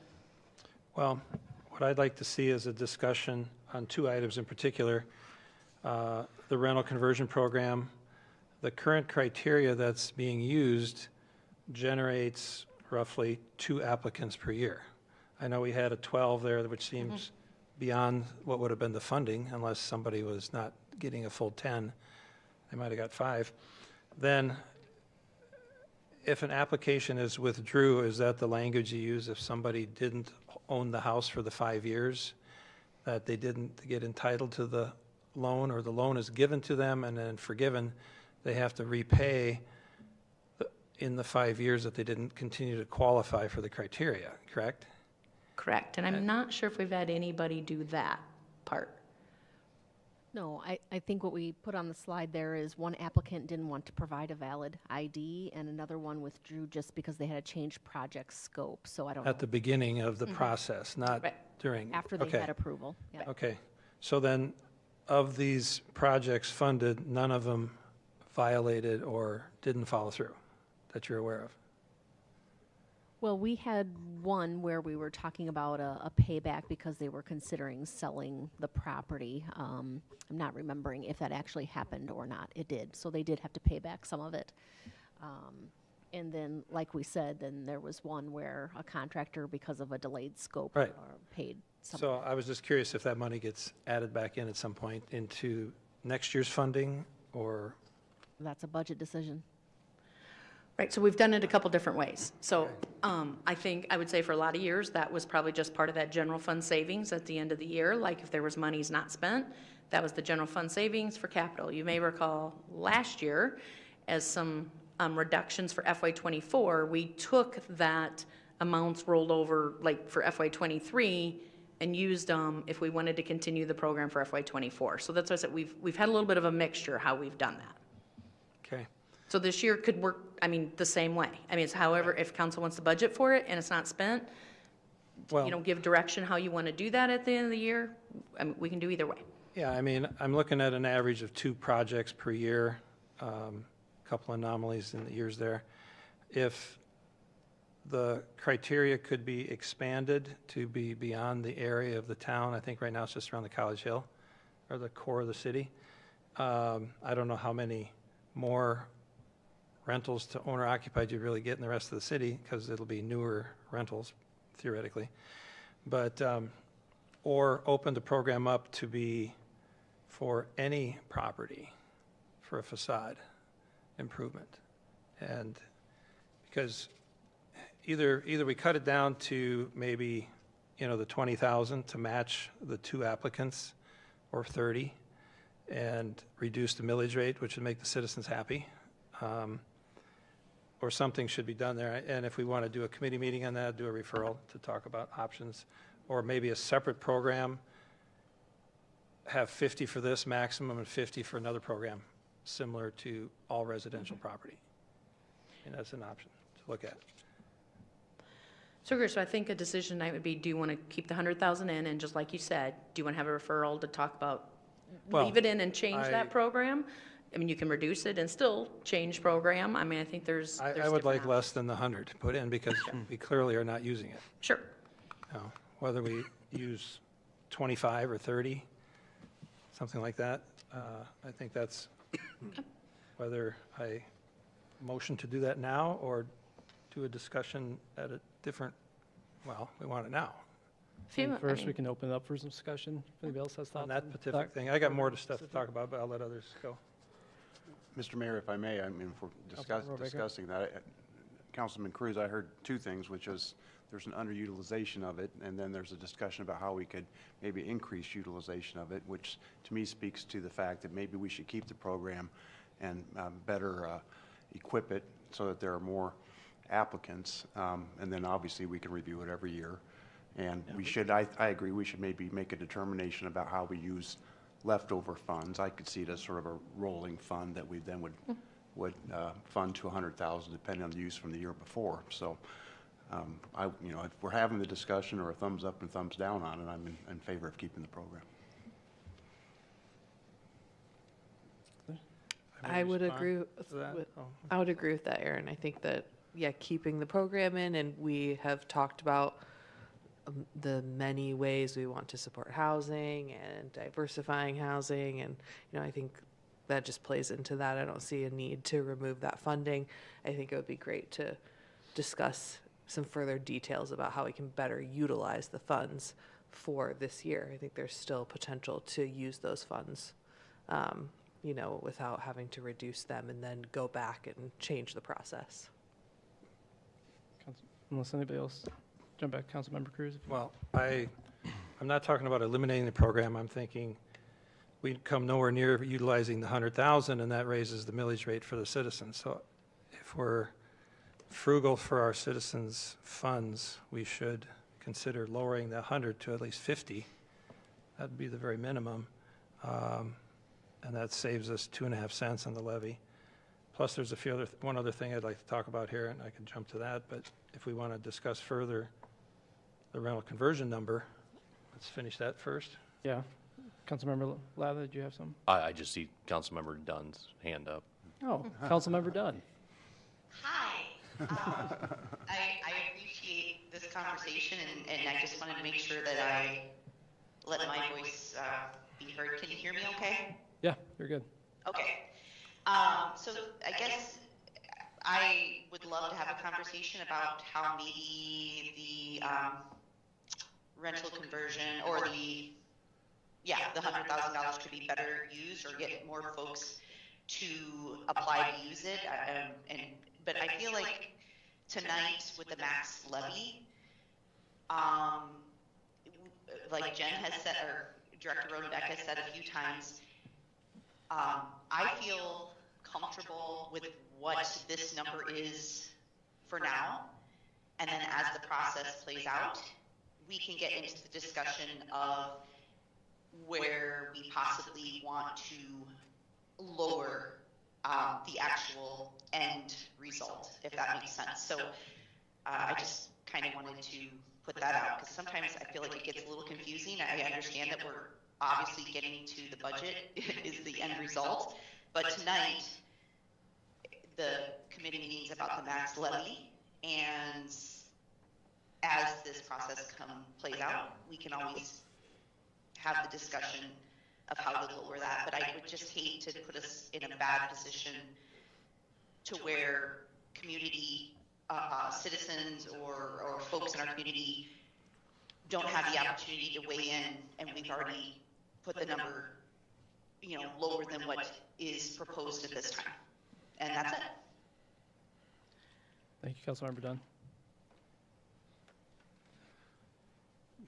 [SPEAKER 5] Well, what I'd like to see is a discussion on 2 items in particular. The rental conversion program. The current criteria that's being used generates roughly 2 applicants per year. I know we had a 12 there, which seems beyond what would have been the funding, unless somebody was not getting a full 10. They might have got 5. Then, if an application is withdrew, is that the language you use if somebody didn't own the house for the 5 years, that they didn't get entitled to the loan, or the loan is given to them and then forgiven, they have to repay in the 5 years that they didn't continue to qualify for the criteria, correct?
[SPEAKER 9] Correct, and I'm not sure if we've had anybody do that part.
[SPEAKER 11] No, I think what we put on the slide there is one applicant didn't want to provide a valid ID, and another one withdrew just because they had to change project scope, so I don't know.
[SPEAKER 5] At the beginning of the process, not
[SPEAKER 9] Right.
[SPEAKER 5] during?
[SPEAKER 11] After they
[SPEAKER 5] Okay.
[SPEAKER 11] had approval, yeah.
[SPEAKER 5] Okay, so then, of these projects funded, none of them violated or didn't follow through, that you're aware of?
[SPEAKER 11] Well, we had one where we were talking about a payback because they were considering selling the property. I'm not remembering if that actually happened or not. It did, so they did have to pay back some of it. And then, like we said, then there was one where a contractor, because of a delayed scope,
[SPEAKER 5] Right.
[SPEAKER 11] paid some.
[SPEAKER 5] So I was just curious if that money gets added back in at some point into next year's funding, or?
[SPEAKER 11] That's a budget decision.
[SPEAKER 9] Right, so we've done it a couple different ways. So I think, I would say for a lot of years, that was probably just part of that general fund savings at the end of the year. Like if there was monies not spent, that was the general fund savings for capital. You may recall last year, as some reductions for FY '24, we took that amounts rolled over, like for FY '23, and used them if we wanted to continue the program for FY '24. So that's why I said we've had a little bit of a mixture how we've done that.
[SPEAKER 5] Okay.
[SPEAKER 9] So this year could work, I mean, the same way. I mean, it's however, if council wants to budget for it and it's not spent,
[SPEAKER 5] Well,
[SPEAKER 9] give direction how you want to do that at the end of the year. I mean, we can do either way.
[SPEAKER 5] yeah, I mean, I'm looking at an average of 2 projects per year, couple anomalies in the years there. If the criteria could be expanded to be beyond the area of the town, I think right now it's just around the College Hill, or the core of the city. I don't know how many more rentals to owner occupied you'd really get in the rest of the city, because it'll be newer rentals, theoretically. But, or open the program up to be for any property for a facade improvement. And because either we cut it down to maybe, the 20,000 to match the 2 applicants, or 30, and reduce the millage rate, which would make the citizens happy. Or something should be done there. And if we want to do a committee meeting on that, do a referral to talk about options, or maybe a separate program, have 50 for this maximum and 50 for another program, similar to all residential property. And that's an option to look at.
[SPEAKER 9] So I think a decision tonight would be, do you want to keep the 100,000 in, and just like you said, do you want to have a referral to talk about,
[SPEAKER 5] Well,
[SPEAKER 9] leave it in and change that program? I mean, you can reduce it and still change program. I mean, I think there's
[SPEAKER 5] I would
[SPEAKER 9] different
[SPEAKER 5] like
[SPEAKER 9] options.
[SPEAKER 5] less than the 100 to put in, because we clearly are not using it.
[SPEAKER 9] Sure.
[SPEAKER 5] Whether we use 25 or 30, something like that, I think that's, whether I motion to do that now or do a discussion at a different, well, we want it now.
[SPEAKER 1] First, we can open it up for some discussion. If anybody else has thoughts
[SPEAKER 5] On that particular thing, I got more stuff to talk about, but I'll let others go.
[SPEAKER 12] Mr. Mayor, if I may, I mean, if we're
[SPEAKER 1] Councilman Robaker.
[SPEAKER 12] discussing that, Councilman Cruz, I heard 2 things, which is there's an underutilization of it, and then there's a discussion about how we could maybe increase utilization of it, which to me speaks to the fact that maybe we should keep the program and better equip it so that there are more applicants, and then obviously we can review it every year. And we should, I agree, we should maybe make a determination about how we use leftover funds. I could see it as sort of a rolling fund that we then would fund to 100,000 depending on the use from the year before. So, if we're having the discussion, or a thumbs up and thumbs down on it, I'm in favor of keeping the program.
[SPEAKER 13] I would agree
[SPEAKER 5] that?
[SPEAKER 13] I would agree with that, Aaron. I think that, yeah, keeping the program in, and we have talked about the many ways we want to support housing and diversifying housing, and I think that just plays into that. I don't see a need to remove that funding. I think it would be great to discuss some further details about how we can better utilize the funds for this year. I think there's still potential to use those funds, without having to reduce them and then go back and change the process.
[SPEAKER 1] Unless anybody else, jump back, Councilmember Cruz.
[SPEAKER 5] Well, I'm not talking about eliminating the program. I'm thinking we'd come nowhere near utilizing the 100,000, and that raises the millage rate for the citizens. So if we're frugal for our citizens' funds, we should consider lowering the 100 to at least 50. That'd be the very minimum. And that saves us 2.5 cents on the levy. Plus, there's one other thing I'd like to talk about here, and I can jump to that, but if we want to discuss further the rental conversion number, let's finish that first.
[SPEAKER 1] Yeah. Councilmember Lather, did you have some?
[SPEAKER 10] I just see Councilmember Dunn's hand up.
[SPEAKER 1] Oh, Councilmember Dunn.
[SPEAKER 14] Hi. I appreciate this conversation, and I just wanted to make sure that I let my voice be heard. Can you hear me okay?
[SPEAKER 1] Yeah, you're good.
[SPEAKER 14] Okay. So I guess I would love to have a conversation about how maybe the rental conversion or the $100,000 could be better used or get more folks to apply to use it. But I feel like tonight with the max levy, like Jen has said, or Director Rodenbeck has said a few times, I feel comfortable with what this number is for now. And then as the process plays out, we can get into the discussion of where we possibly want to lower the actual end result, if that makes sense. So I just kind of wanted to put that out because sometimes I feel like it gets a little confusing. I understand that we're obviously getting to the budget is the end result, but tonight the committee meeting's about the max levy, and as this process plays out, we can always have the discussion of how to lower that. But I would just hate to put us in a bad position to where community citizens or folks in our community don't have the opportunity to weigh in, and we've already put the number, lower than what is proposed at this time. And that's it.
[SPEAKER 1] Thank you, Councilmember Dunn.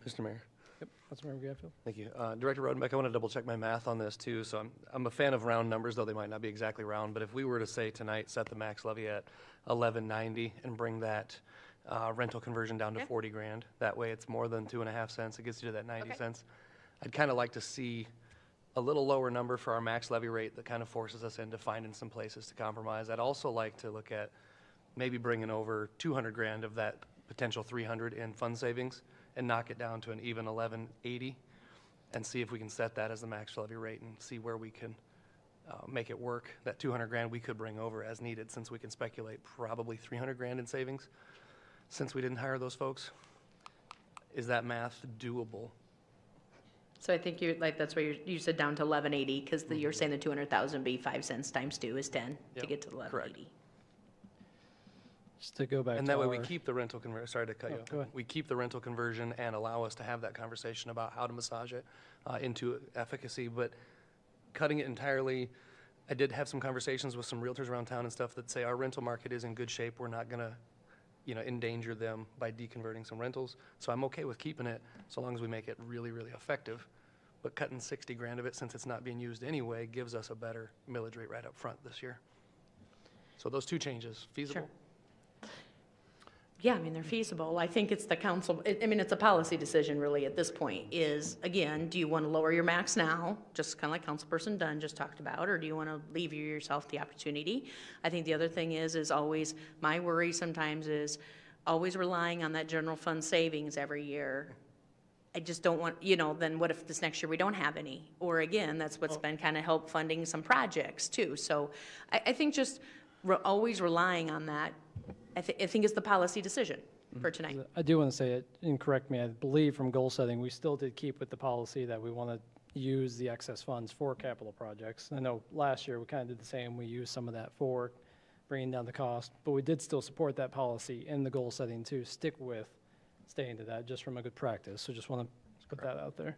[SPEAKER 6] Mr. Mayor.
[SPEAKER 1] Yep, Councilmember Gatfield.
[SPEAKER 6] Thank you. Director Rodenbeck, I want to double check my math on this too. So I'm a fan of round numbers, though they might not be exactly round. But if we were to say tonight, set the max levy at $11.90 and bring that rental conversion down to $40,000, that way it's more than 2.5 cents. It gets you to that 90 cents. I'd kind of like to see a little lower number for our max levy rate that kind of forces us into finding some places to compromise. I'd also like to look at maybe bringing over $200,000 of that potential $300 in fund savings and knock it down to an even $11.80 and see if we can set that as the max levy rate and see where we can make it work. That $200,000 we could bring over as needed, since we can speculate probably $300,000 in savings since we didn't hire those folks. Is that math doable?
[SPEAKER 9] So I think that's where you said down to 1180, because you're saying the 200,000 be 5 cents times 2 is 10 to get to the 1180.
[SPEAKER 1] Just to go back
[SPEAKER 6] And
[SPEAKER 1] to
[SPEAKER 6] that way
[SPEAKER 1] our,
[SPEAKER 6] we keep the rental conversion, sorry to cut you
[SPEAKER 1] go
[SPEAKER 6] off.
[SPEAKER 1] ahead.
[SPEAKER 6] We keep the rental conversion and allow us to have that conversation about how to massage it into efficacy. But cutting it entirely, I did have some conversations with some realtors around town and stuff that say our rental market is in good shape. We're not going to endanger them by deconverting some rentals. So I'm okay with keeping it so long as we make it really, really effective. But cutting $60,000 of it, since it's not being used anyway, gives us a better millage rate right up front this year. So those two changes, feasible?
[SPEAKER 9] Sure. Yeah, I mean, they're feasible. I think it's the council, it's a policy decision really at this point is, again, do you want to lower your max now, just kind of like Councilperson Dunn just talked about, or do you want to leave yourself the opportunity? I think the other thing is always, my worry sometimes is always relying on that general fund savings every year. I just don't want, then what if this next year we don't have any? Or again, that's what's been kind of help funding some projects too. So I think just always relying on that, I think it's the policy decision for tonight.
[SPEAKER 1] I do want to say it, and correct me, I believe from goal setting, we still did keep with the policy that we want to use the excess funds for capital projects. I know last year we kind of did the same. We used some of that for bringing down the cost, but we did still support that policy in the goal setting to stick with staying to that just from a good practice. So just want to put that out there.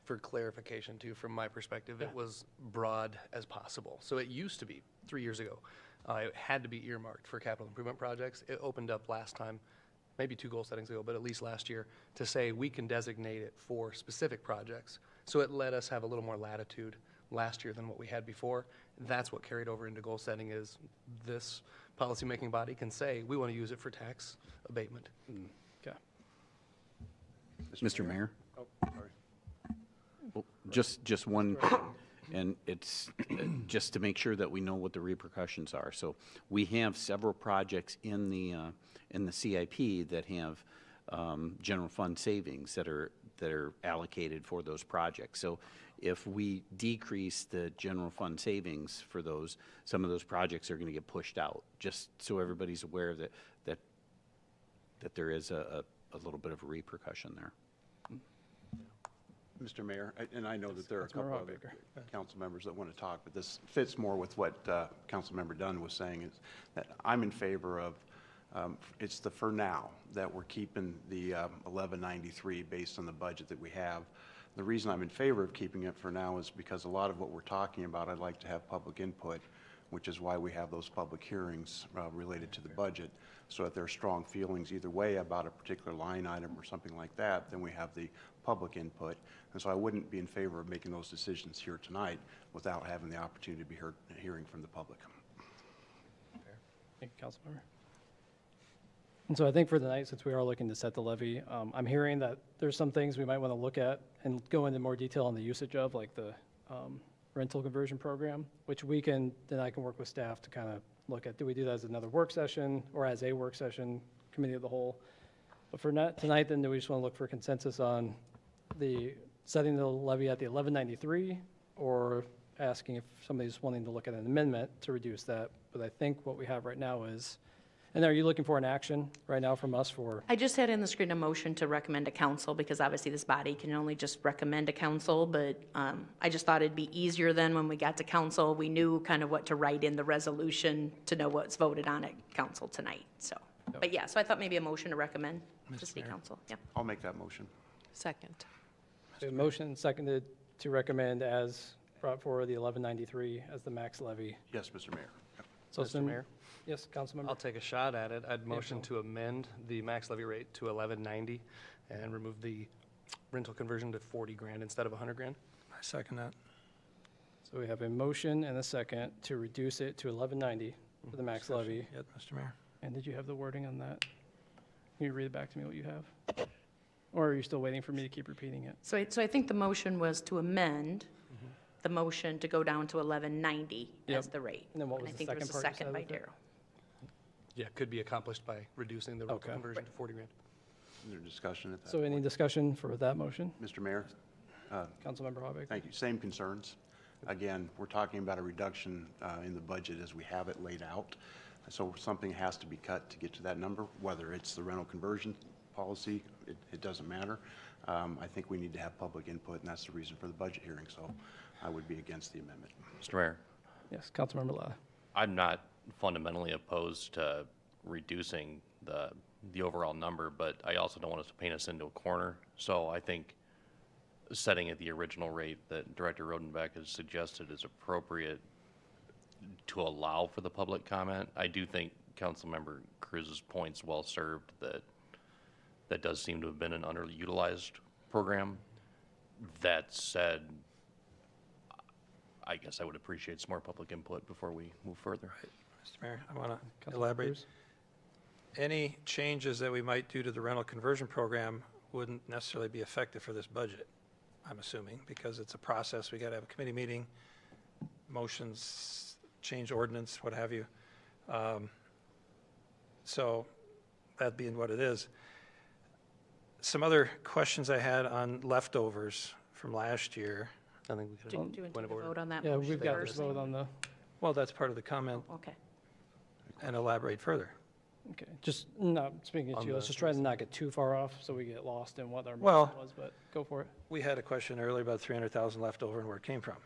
[SPEAKER 6] For clarification too, from my perspective, it was broad as possible. So it used to be 3 years ago. It had to be earmarked for capital improvement projects. It opened up last time, maybe 2 goal settings ago, but at least last year, to say we can designate it for specific projects. So it let us have a little more latitude last year than what we had before. That's what carried over into goal setting is this policymaking body can say, we want to use it for tax abatement.
[SPEAKER 1] Okay.
[SPEAKER 15] Mr. Mayor?
[SPEAKER 5] Oh, sorry.
[SPEAKER 15] Well, just one, and it's just to make sure that we know what the repercussions are. So we have several projects in the CIP that have general fund savings that are allocated for those projects. So if we decrease the general fund savings for those, some of those projects are going to get pushed out. Just so everybody's aware that there is a little bit of a repercussion there.
[SPEAKER 12] Mr. Mayor, and I know that there are a couple
[SPEAKER 1] Councilmember
[SPEAKER 12] other
[SPEAKER 1] Hofbaker.
[SPEAKER 12] council members that want to talk, but this fits more with what Councilmember Dunn was saying, is that I'm in favor of, it's the for now, that we're keeping the 1193 based on the budget that we have. The reason I'm in favor of keeping it for now is because a lot of what we're talking about, I'd like to have public input, which is why we have those public hearings related to the budget. So if there are strong feelings either way about a particular line item or something like that, then we have the public input. And so I wouldn't be in favor of making those decisions here tonight without having the opportunity to be hearing from the public.
[SPEAKER 1] Thank you, Councilmember. And so I think for tonight, since we are looking to set the levy, I'm hearing that there's some things we might want to look at and go into more detail on the usage of, like the rental conversion program, which then I can work with staff to kind of look at, do we do that as another work session or as a work session, committee of the whole? But for tonight, then, do we just want to look for consensus on the setting the levy at the 1193, or asking if somebody's wanting to look at an amendment to reduce that? But I think what we have right now is, and are you looking for an action right now from us for?
[SPEAKER 9] I just had in the screen a motion to recommend to council, because obviously this body can only just recommend to council, but I just thought it'd be easier then when we got to council, we knew kind of what to write in the resolution to know what's voted on at council tonight, so. But yeah, so I thought maybe a motion to recommend to city council, yeah.
[SPEAKER 12] I'll make that motion.
[SPEAKER 13] Second.
[SPEAKER 1] So motion seconded to recommend as brought forward the 1193 as the max levy.
[SPEAKER 12] Yes, Mr. Mayor.
[SPEAKER 1] So
[SPEAKER 6] Mr. Mayor?
[SPEAKER 1] Yes, Councilmember.
[SPEAKER 6] I'll take a shot at it. I'd motion
[SPEAKER 1] Bill.
[SPEAKER 6] to amend the max levy rate to 1190 and remove the rental conversion to 40 grand instead of 100 grand.
[SPEAKER 5] I second that.
[SPEAKER 1] So we have a motion and a second to reduce it to 1190 for the max levy.
[SPEAKER 5] Yes, Mr. Mayor.
[SPEAKER 1] And did you have the wording on that? Can you read it back to me what you have? Or are you still waiting for me to keep repeating it?
[SPEAKER 9] So I think the motion was to amend the motion to go down to 1190
[SPEAKER 1] Yep.
[SPEAKER 9] as the rate.
[SPEAKER 1] And then what was
[SPEAKER 9] I
[SPEAKER 1] the
[SPEAKER 9] think there
[SPEAKER 1] second
[SPEAKER 9] was a
[SPEAKER 1] part you
[SPEAKER 9] second by
[SPEAKER 1] said with it?
[SPEAKER 9] Darrell.
[SPEAKER 6] Yeah, could be accomplished by reducing the rental
[SPEAKER 1] Okay.
[SPEAKER 6] conversion to 40 grand.
[SPEAKER 12] Is there discussion at that
[SPEAKER 1] So any
[SPEAKER 12] point?
[SPEAKER 1] discussion for that motion?
[SPEAKER 12] Mr. Mayor?
[SPEAKER 1] Councilmember Hofbaker?
[SPEAKER 12] Thank you. Same concerns. Again, we're talking about a reduction in the budget as we have it laid out. So something has to be cut to get to that number, whether it's the rental conversion policy, it doesn't matter. I think we need to have public input, and that's the reason for the budget hearing. So I would be against the amendment.
[SPEAKER 10] Mr. Mayor,
[SPEAKER 1] Yes, Councilmember Lau.
[SPEAKER 10] I'm not fundamentally opposed to reducing the overall number, but I also don't want us to paint us into a corner. So I think setting at the original rate that Director Rodenbeck has suggested is appropriate to allow for the public comment. I do think Councilmember Cruz's point's well served, that does seem to have been an underutilized program. That said, I guess I would appreciate some more public input before we move further.
[SPEAKER 5] Mr. Mayor, I want to
[SPEAKER 1] Councilmember
[SPEAKER 5] elaborate.
[SPEAKER 1] Cruz?
[SPEAKER 5] Any changes that we might do to the rental conversion program wouldn't necessarily be effective for this budget, I'm assuming, because it's a process. We got to have a committee meeting, motions, change ordinance, what have you. So that being what it is. Some other questions I had on leftovers from last year.
[SPEAKER 6] I think we could
[SPEAKER 9] Do
[SPEAKER 6] have
[SPEAKER 9] you
[SPEAKER 6] a
[SPEAKER 9] want
[SPEAKER 6] point
[SPEAKER 9] to
[SPEAKER 6] of order.
[SPEAKER 9] vote on that
[SPEAKER 1] Yeah,
[SPEAKER 9] motion
[SPEAKER 1] we've got this
[SPEAKER 9] first?
[SPEAKER 1] vote on the,
[SPEAKER 5] Well, that's part of the comment,
[SPEAKER 9] Okay.
[SPEAKER 5] and elaborate further.
[SPEAKER 1] okay, just not speaking
[SPEAKER 6] On
[SPEAKER 1] to you, let's
[SPEAKER 6] the-
[SPEAKER 1] just try to not get too far off so we get lost in what our
[SPEAKER 5] Well-
[SPEAKER 1] motion was, but go for it.
[SPEAKER 5] We had a question earlier about 300,000 left over and where it came from.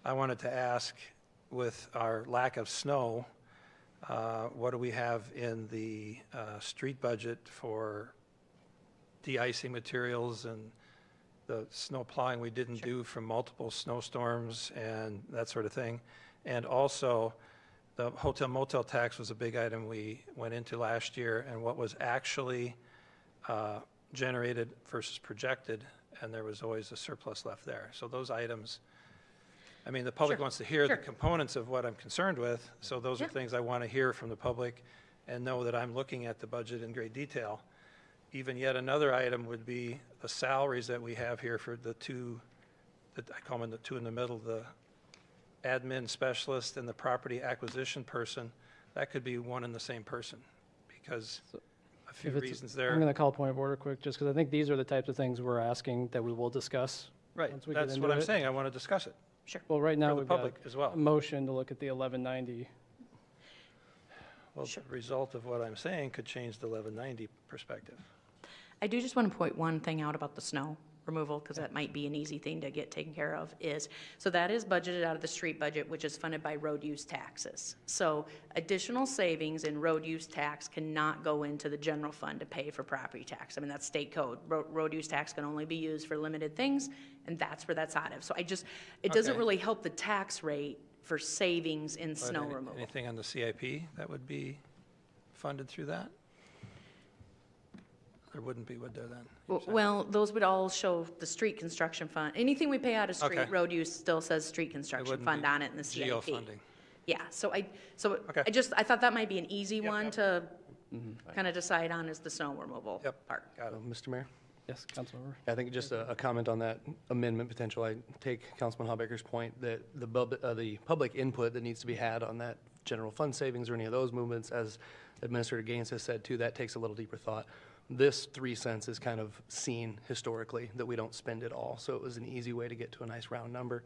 [SPEAKER 5] I wanted to ask, with our lack of snow, what do we have in the street budget for de-icing materials and the snow plowing we didn't do from multiple snowstorms and that sort of thing? And also, the hotel motel tax was a big item we went into last year, and what was actually generated versus projected, and there was always a surplus left there. So those items, I mean, the public
[SPEAKER 9] Sure,
[SPEAKER 5] wants to hear the
[SPEAKER 9] sure.
[SPEAKER 5] components of what I'm concerned with, so those are
[SPEAKER 9] Yeah.
[SPEAKER 5] things I want to hear from the public and know that I'm looking at the budget in great detail. even yet another item would be the salaries that we have here for the two, I call them the two in the middle, the admin specialist and the property acquisition person. That could be one and the same person, because a few
[SPEAKER 1] If it's-
[SPEAKER 5] reasons there.
[SPEAKER 1] I'm going to call a point of order quick, just because I think these are the types of things we're asking that we will discuss.
[SPEAKER 5] Right,
[SPEAKER 1] once we get
[SPEAKER 5] that's
[SPEAKER 1] into
[SPEAKER 5] what I'm
[SPEAKER 1] it.
[SPEAKER 5] saying, I want to discuss it.
[SPEAKER 1] Well, right now,
[SPEAKER 5] For the
[SPEAKER 1] we've got
[SPEAKER 5] public as well.
[SPEAKER 1] a motion to look at the 1190.
[SPEAKER 5] Well, the result of what I'm saying could change the 1190 perspective.
[SPEAKER 9] I do just want to point one thing out about the snow removal, because that might be an easy thing to get taken care of, is, so that is budgeted out of the street budget, which is funded by road use taxes. So additional savings in road use tax cannot go into the general fund to pay for property tax. I mean, that's state code. Road use tax can only be used for limited things, and that's where that's out of. So it doesn't
[SPEAKER 5] Okay.
[SPEAKER 9] really help the tax rate for savings in
[SPEAKER 5] But
[SPEAKER 9] snow removal.
[SPEAKER 5] Anything on the CIP that would be funded through that? There wouldn't be, would there then?
[SPEAKER 9] Well, those would all show the street construction fund. Anything we pay out of street
[SPEAKER 5] Okay.
[SPEAKER 9] road use still says street construction
[SPEAKER 5] wouldn't
[SPEAKER 9] fund
[SPEAKER 5] be
[SPEAKER 9] on it in the CIP.
[SPEAKER 5] Geo funding.
[SPEAKER 9] Yeah, so
[SPEAKER 5] Okay.
[SPEAKER 9] I thought that might be an easy one
[SPEAKER 5] yep.
[SPEAKER 9] to kind of decide on, is the snow removal part.
[SPEAKER 5] Got it.
[SPEAKER 6] Mr. Mayor?
[SPEAKER 1] Yes, Councilmember.
[SPEAKER 6] I think just a comment on that amendment potential. I take Councilman Hawbaker's point that the public input that needs to be had on that general fund savings or any of those movements, as Administrator Gaines has said too, that takes a little deeper thought. This 3 cents is kind of seen historically that we don't spend it all, so it was an easy way to get to a nice round number.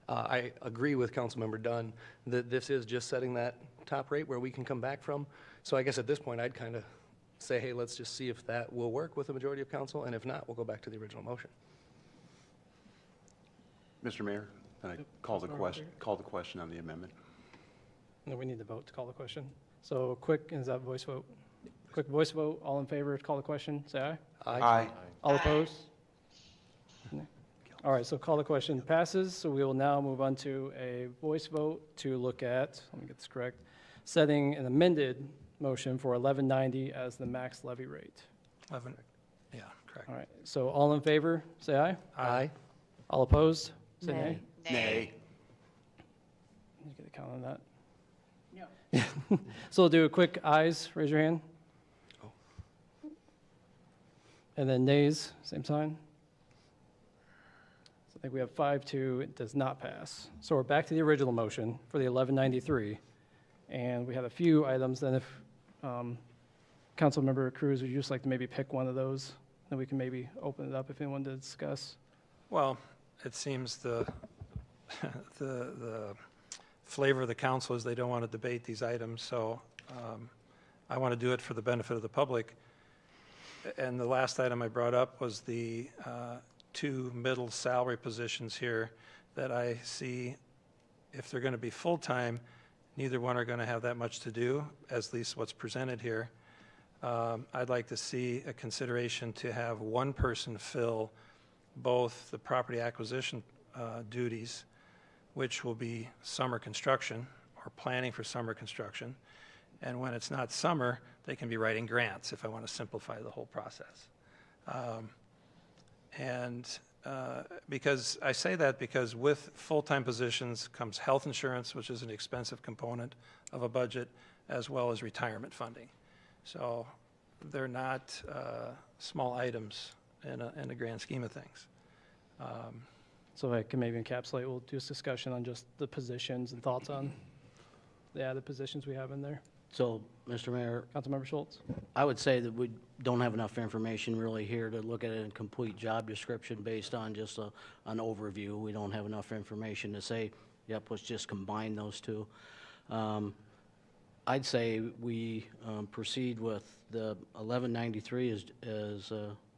[SPEAKER 6] I agree with Councilmember Dunn that this is just setting that top rate where we can come back from. So I guess at this point, I'd kind of say, hey, let's just see if that will work with the majority of council, and if not, we'll go back to the original motion.
[SPEAKER 12] Mr. Mayor, can I call the question on the amendment?
[SPEAKER 1] No, we need to vote to call the question. So quick, is that voice vote? Quick voice vote, all in favor to call the question, say aye.
[SPEAKER 12] Aye.
[SPEAKER 1] All opposed? No. All right, so call the question passes, so we will now move on to a voice vote to look at, let me get this correct, setting an amended motion for 1190 as the max levy rate.
[SPEAKER 5] 11, yeah, correct.
[SPEAKER 1] All right, so all in favor, say aye.
[SPEAKER 6] Aye.
[SPEAKER 1] All opposed, say nay.
[SPEAKER 14] Nay.
[SPEAKER 7] Nay.
[SPEAKER 1] You get a count on that? No. So we'll do a quick ayes, raise your hand. And then nays, same sign. So I think we have 5-2, it does not pass. So we're back to the original motion for the 1193. And we have a few items, then if Councilmember Cruz, would you just like to maybe pick one of those? Then we can maybe open it up if anyone to discuss.
[SPEAKER 5] Well, it seems the flavor of the council is they don't want to debate these items, so I want to do it for the benefit of the public. And the last item I brought up was the two middle salary positions here that I see, if they're going to be full-time, neither one are going to have that much to do, at least what's presented here. I'd like to see a consideration to have one person fill both the property acquisition duties, which will be summer construction or planning for summer construction. And when it's not summer, they can be writing grants, if I want to simplify the whole process. Because I say that because with full-time positions comes health insurance, which is an expensive component of a budget, as well as retirement funding. So they're not small items in a grand scheme of things.
[SPEAKER 1] So if I can maybe encapsulate, we'll do this discussion on just the positions and thoughts on the added positions we have in there.
[SPEAKER 3] So, Mr. Mayor,
[SPEAKER 1] Councilmember Schultz?
[SPEAKER 3] I would say that we don't have enough information really here to look at a complete job description based on just an overview. We don't have enough information to say, yep, let's just combine those two. I'd say we proceed with the 1193 as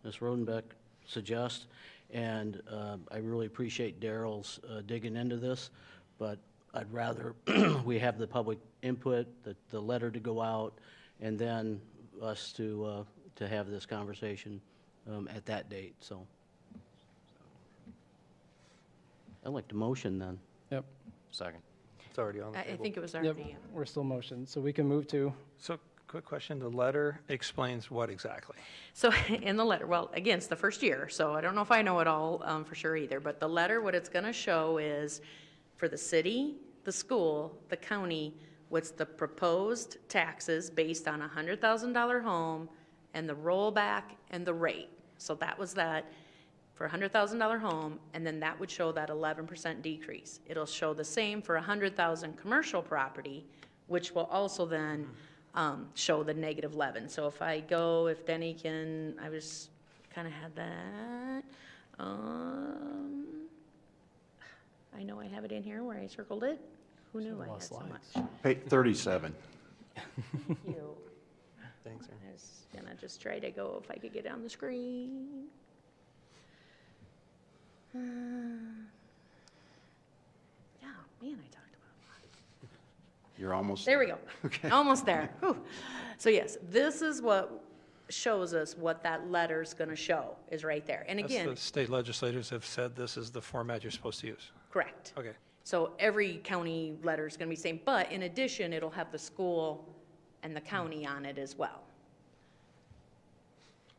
[SPEAKER 3] Ms. Rodenbeck suggests, and I really appreciate Daryl's digging into this, but I'd rather we have the public input, the letter to go out, and then us to have this conversation at that date, so. I'd like to motion then.
[SPEAKER 1] Yep.
[SPEAKER 10] Second.
[SPEAKER 6] It's already on the
[SPEAKER 9] I
[SPEAKER 6] table.
[SPEAKER 9] think it was
[SPEAKER 1] Yep,
[SPEAKER 9] already.
[SPEAKER 1] we're still motioned, so we can move to,
[SPEAKER 5] So, quick question, the letter explains what exactly?
[SPEAKER 9] So in the letter, well, again, it's the first year, so I don't know if I know it all for sure either, but the letter, what it's going to show is for the city, the school, the county, what's the proposed taxes based on a $100,000 home and the rollback and the rate. So that was that for a $100,000 home, and then that would show that 11% decrease. It'll show the same for a 100,000 commercial property, which will also then show the negative 11. So if I go, if Denny can, I was kind of had that. I know I have it in here where I circled it. Who knew I had so much?
[SPEAKER 12] Page 37.
[SPEAKER 9] Thank you.
[SPEAKER 6] Thanks, Aaron.
[SPEAKER 9] I was gonna just try to go if I could get on the screen. Yeah, man, I talked about a lot.
[SPEAKER 12] You're almost
[SPEAKER 9] There we go.
[SPEAKER 12] Okay.
[SPEAKER 9] Almost there. Whew. So yes, this is what shows us what that letter's gonna show, is right there. And
[SPEAKER 5] That's
[SPEAKER 9] again,
[SPEAKER 5] the state legislators have said this is the format you're supposed to use.
[SPEAKER 9] correct.
[SPEAKER 5] Okay.
[SPEAKER 9] So every county letter is gonna be the same, but in addition, it'll have the school and the county on it as well.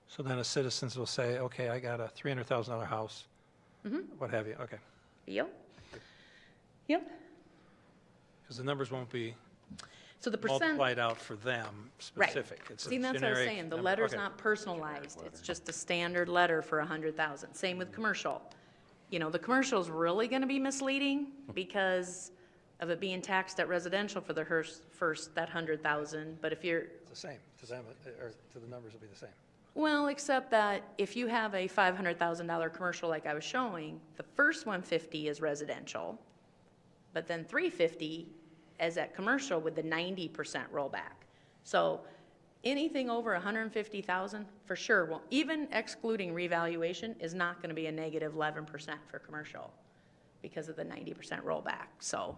[SPEAKER 5] So then a citizens will say, okay, I got a $300,000 house, what have you, okay.
[SPEAKER 9] Yep. Yep.
[SPEAKER 5] Because the numbers won't be
[SPEAKER 9] So the percent.
[SPEAKER 5] multiplied out for them
[SPEAKER 9] Right.
[SPEAKER 5] specific. It's a
[SPEAKER 9] See, that's what I was
[SPEAKER 5] generic
[SPEAKER 9] saying, the
[SPEAKER 5] number.
[SPEAKER 9] letter's
[SPEAKER 5] Okay.
[SPEAKER 9] not personalized, it's just a standard letter for 100,000. Same with commercial. You know, the commercial's really gonna be misleading because of it being taxed at residential for the first, that 100,000, but if you're,
[SPEAKER 5] It's the same, to them, or to the numbers will be the same.
[SPEAKER 9] well, except that if you have a $500,000 commercial like I was showing, the first 150 is residential, but then 350 is at commercial with the 90% rollback. So anything over 150,000 for sure, well, even excluding revaluation, is not going to be a negative 11% for commercial because of the 90% rollback. So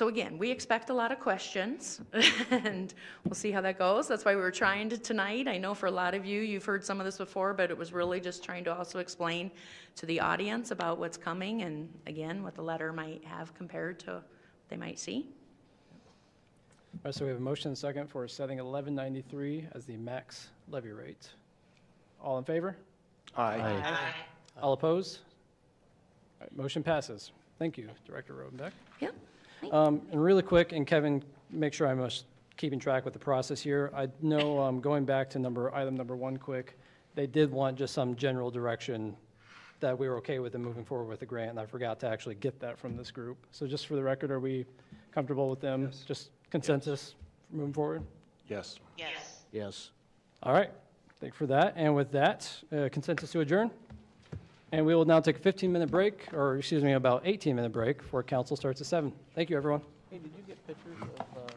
[SPEAKER 9] again, we expect a lot of questions, and we'll see how that goes. That's why we were trying to tonight. I know for a lot of you, you've heard some of this before, but it was really just trying to also explain to the audience about what's coming and, again, what the letter might have compared to what they might see.
[SPEAKER 1] All right, so we have a motion and second for setting 1193 as the max levy rate. All in favor?
[SPEAKER 7] Aye.
[SPEAKER 1] All opposed? All right, motion passes. Thank you, Director Rodenbeck.
[SPEAKER 9] Yep.
[SPEAKER 1] And really quick, and Kevin, make sure I'm keeping track with the process here. I know, going back to item number 1 quick, they did want just some general direction that we were okay with them moving forward with the grant, and I forgot to actually get that from this group. So just for the record, are we comfortable with them?
[SPEAKER 5] Yes.
[SPEAKER 1] Just consensus moving forward?
[SPEAKER 12] Yes.
[SPEAKER 14] Yes.
[SPEAKER 3] Yes.
[SPEAKER 1] All right, thank you for that. And with that, consensus to adjourn. And we will now take a 15-minute break, or excuse me, about 18-minute break before council starts at 7. Thank you, everyone.
[SPEAKER 3] Hey, did you get pictures of,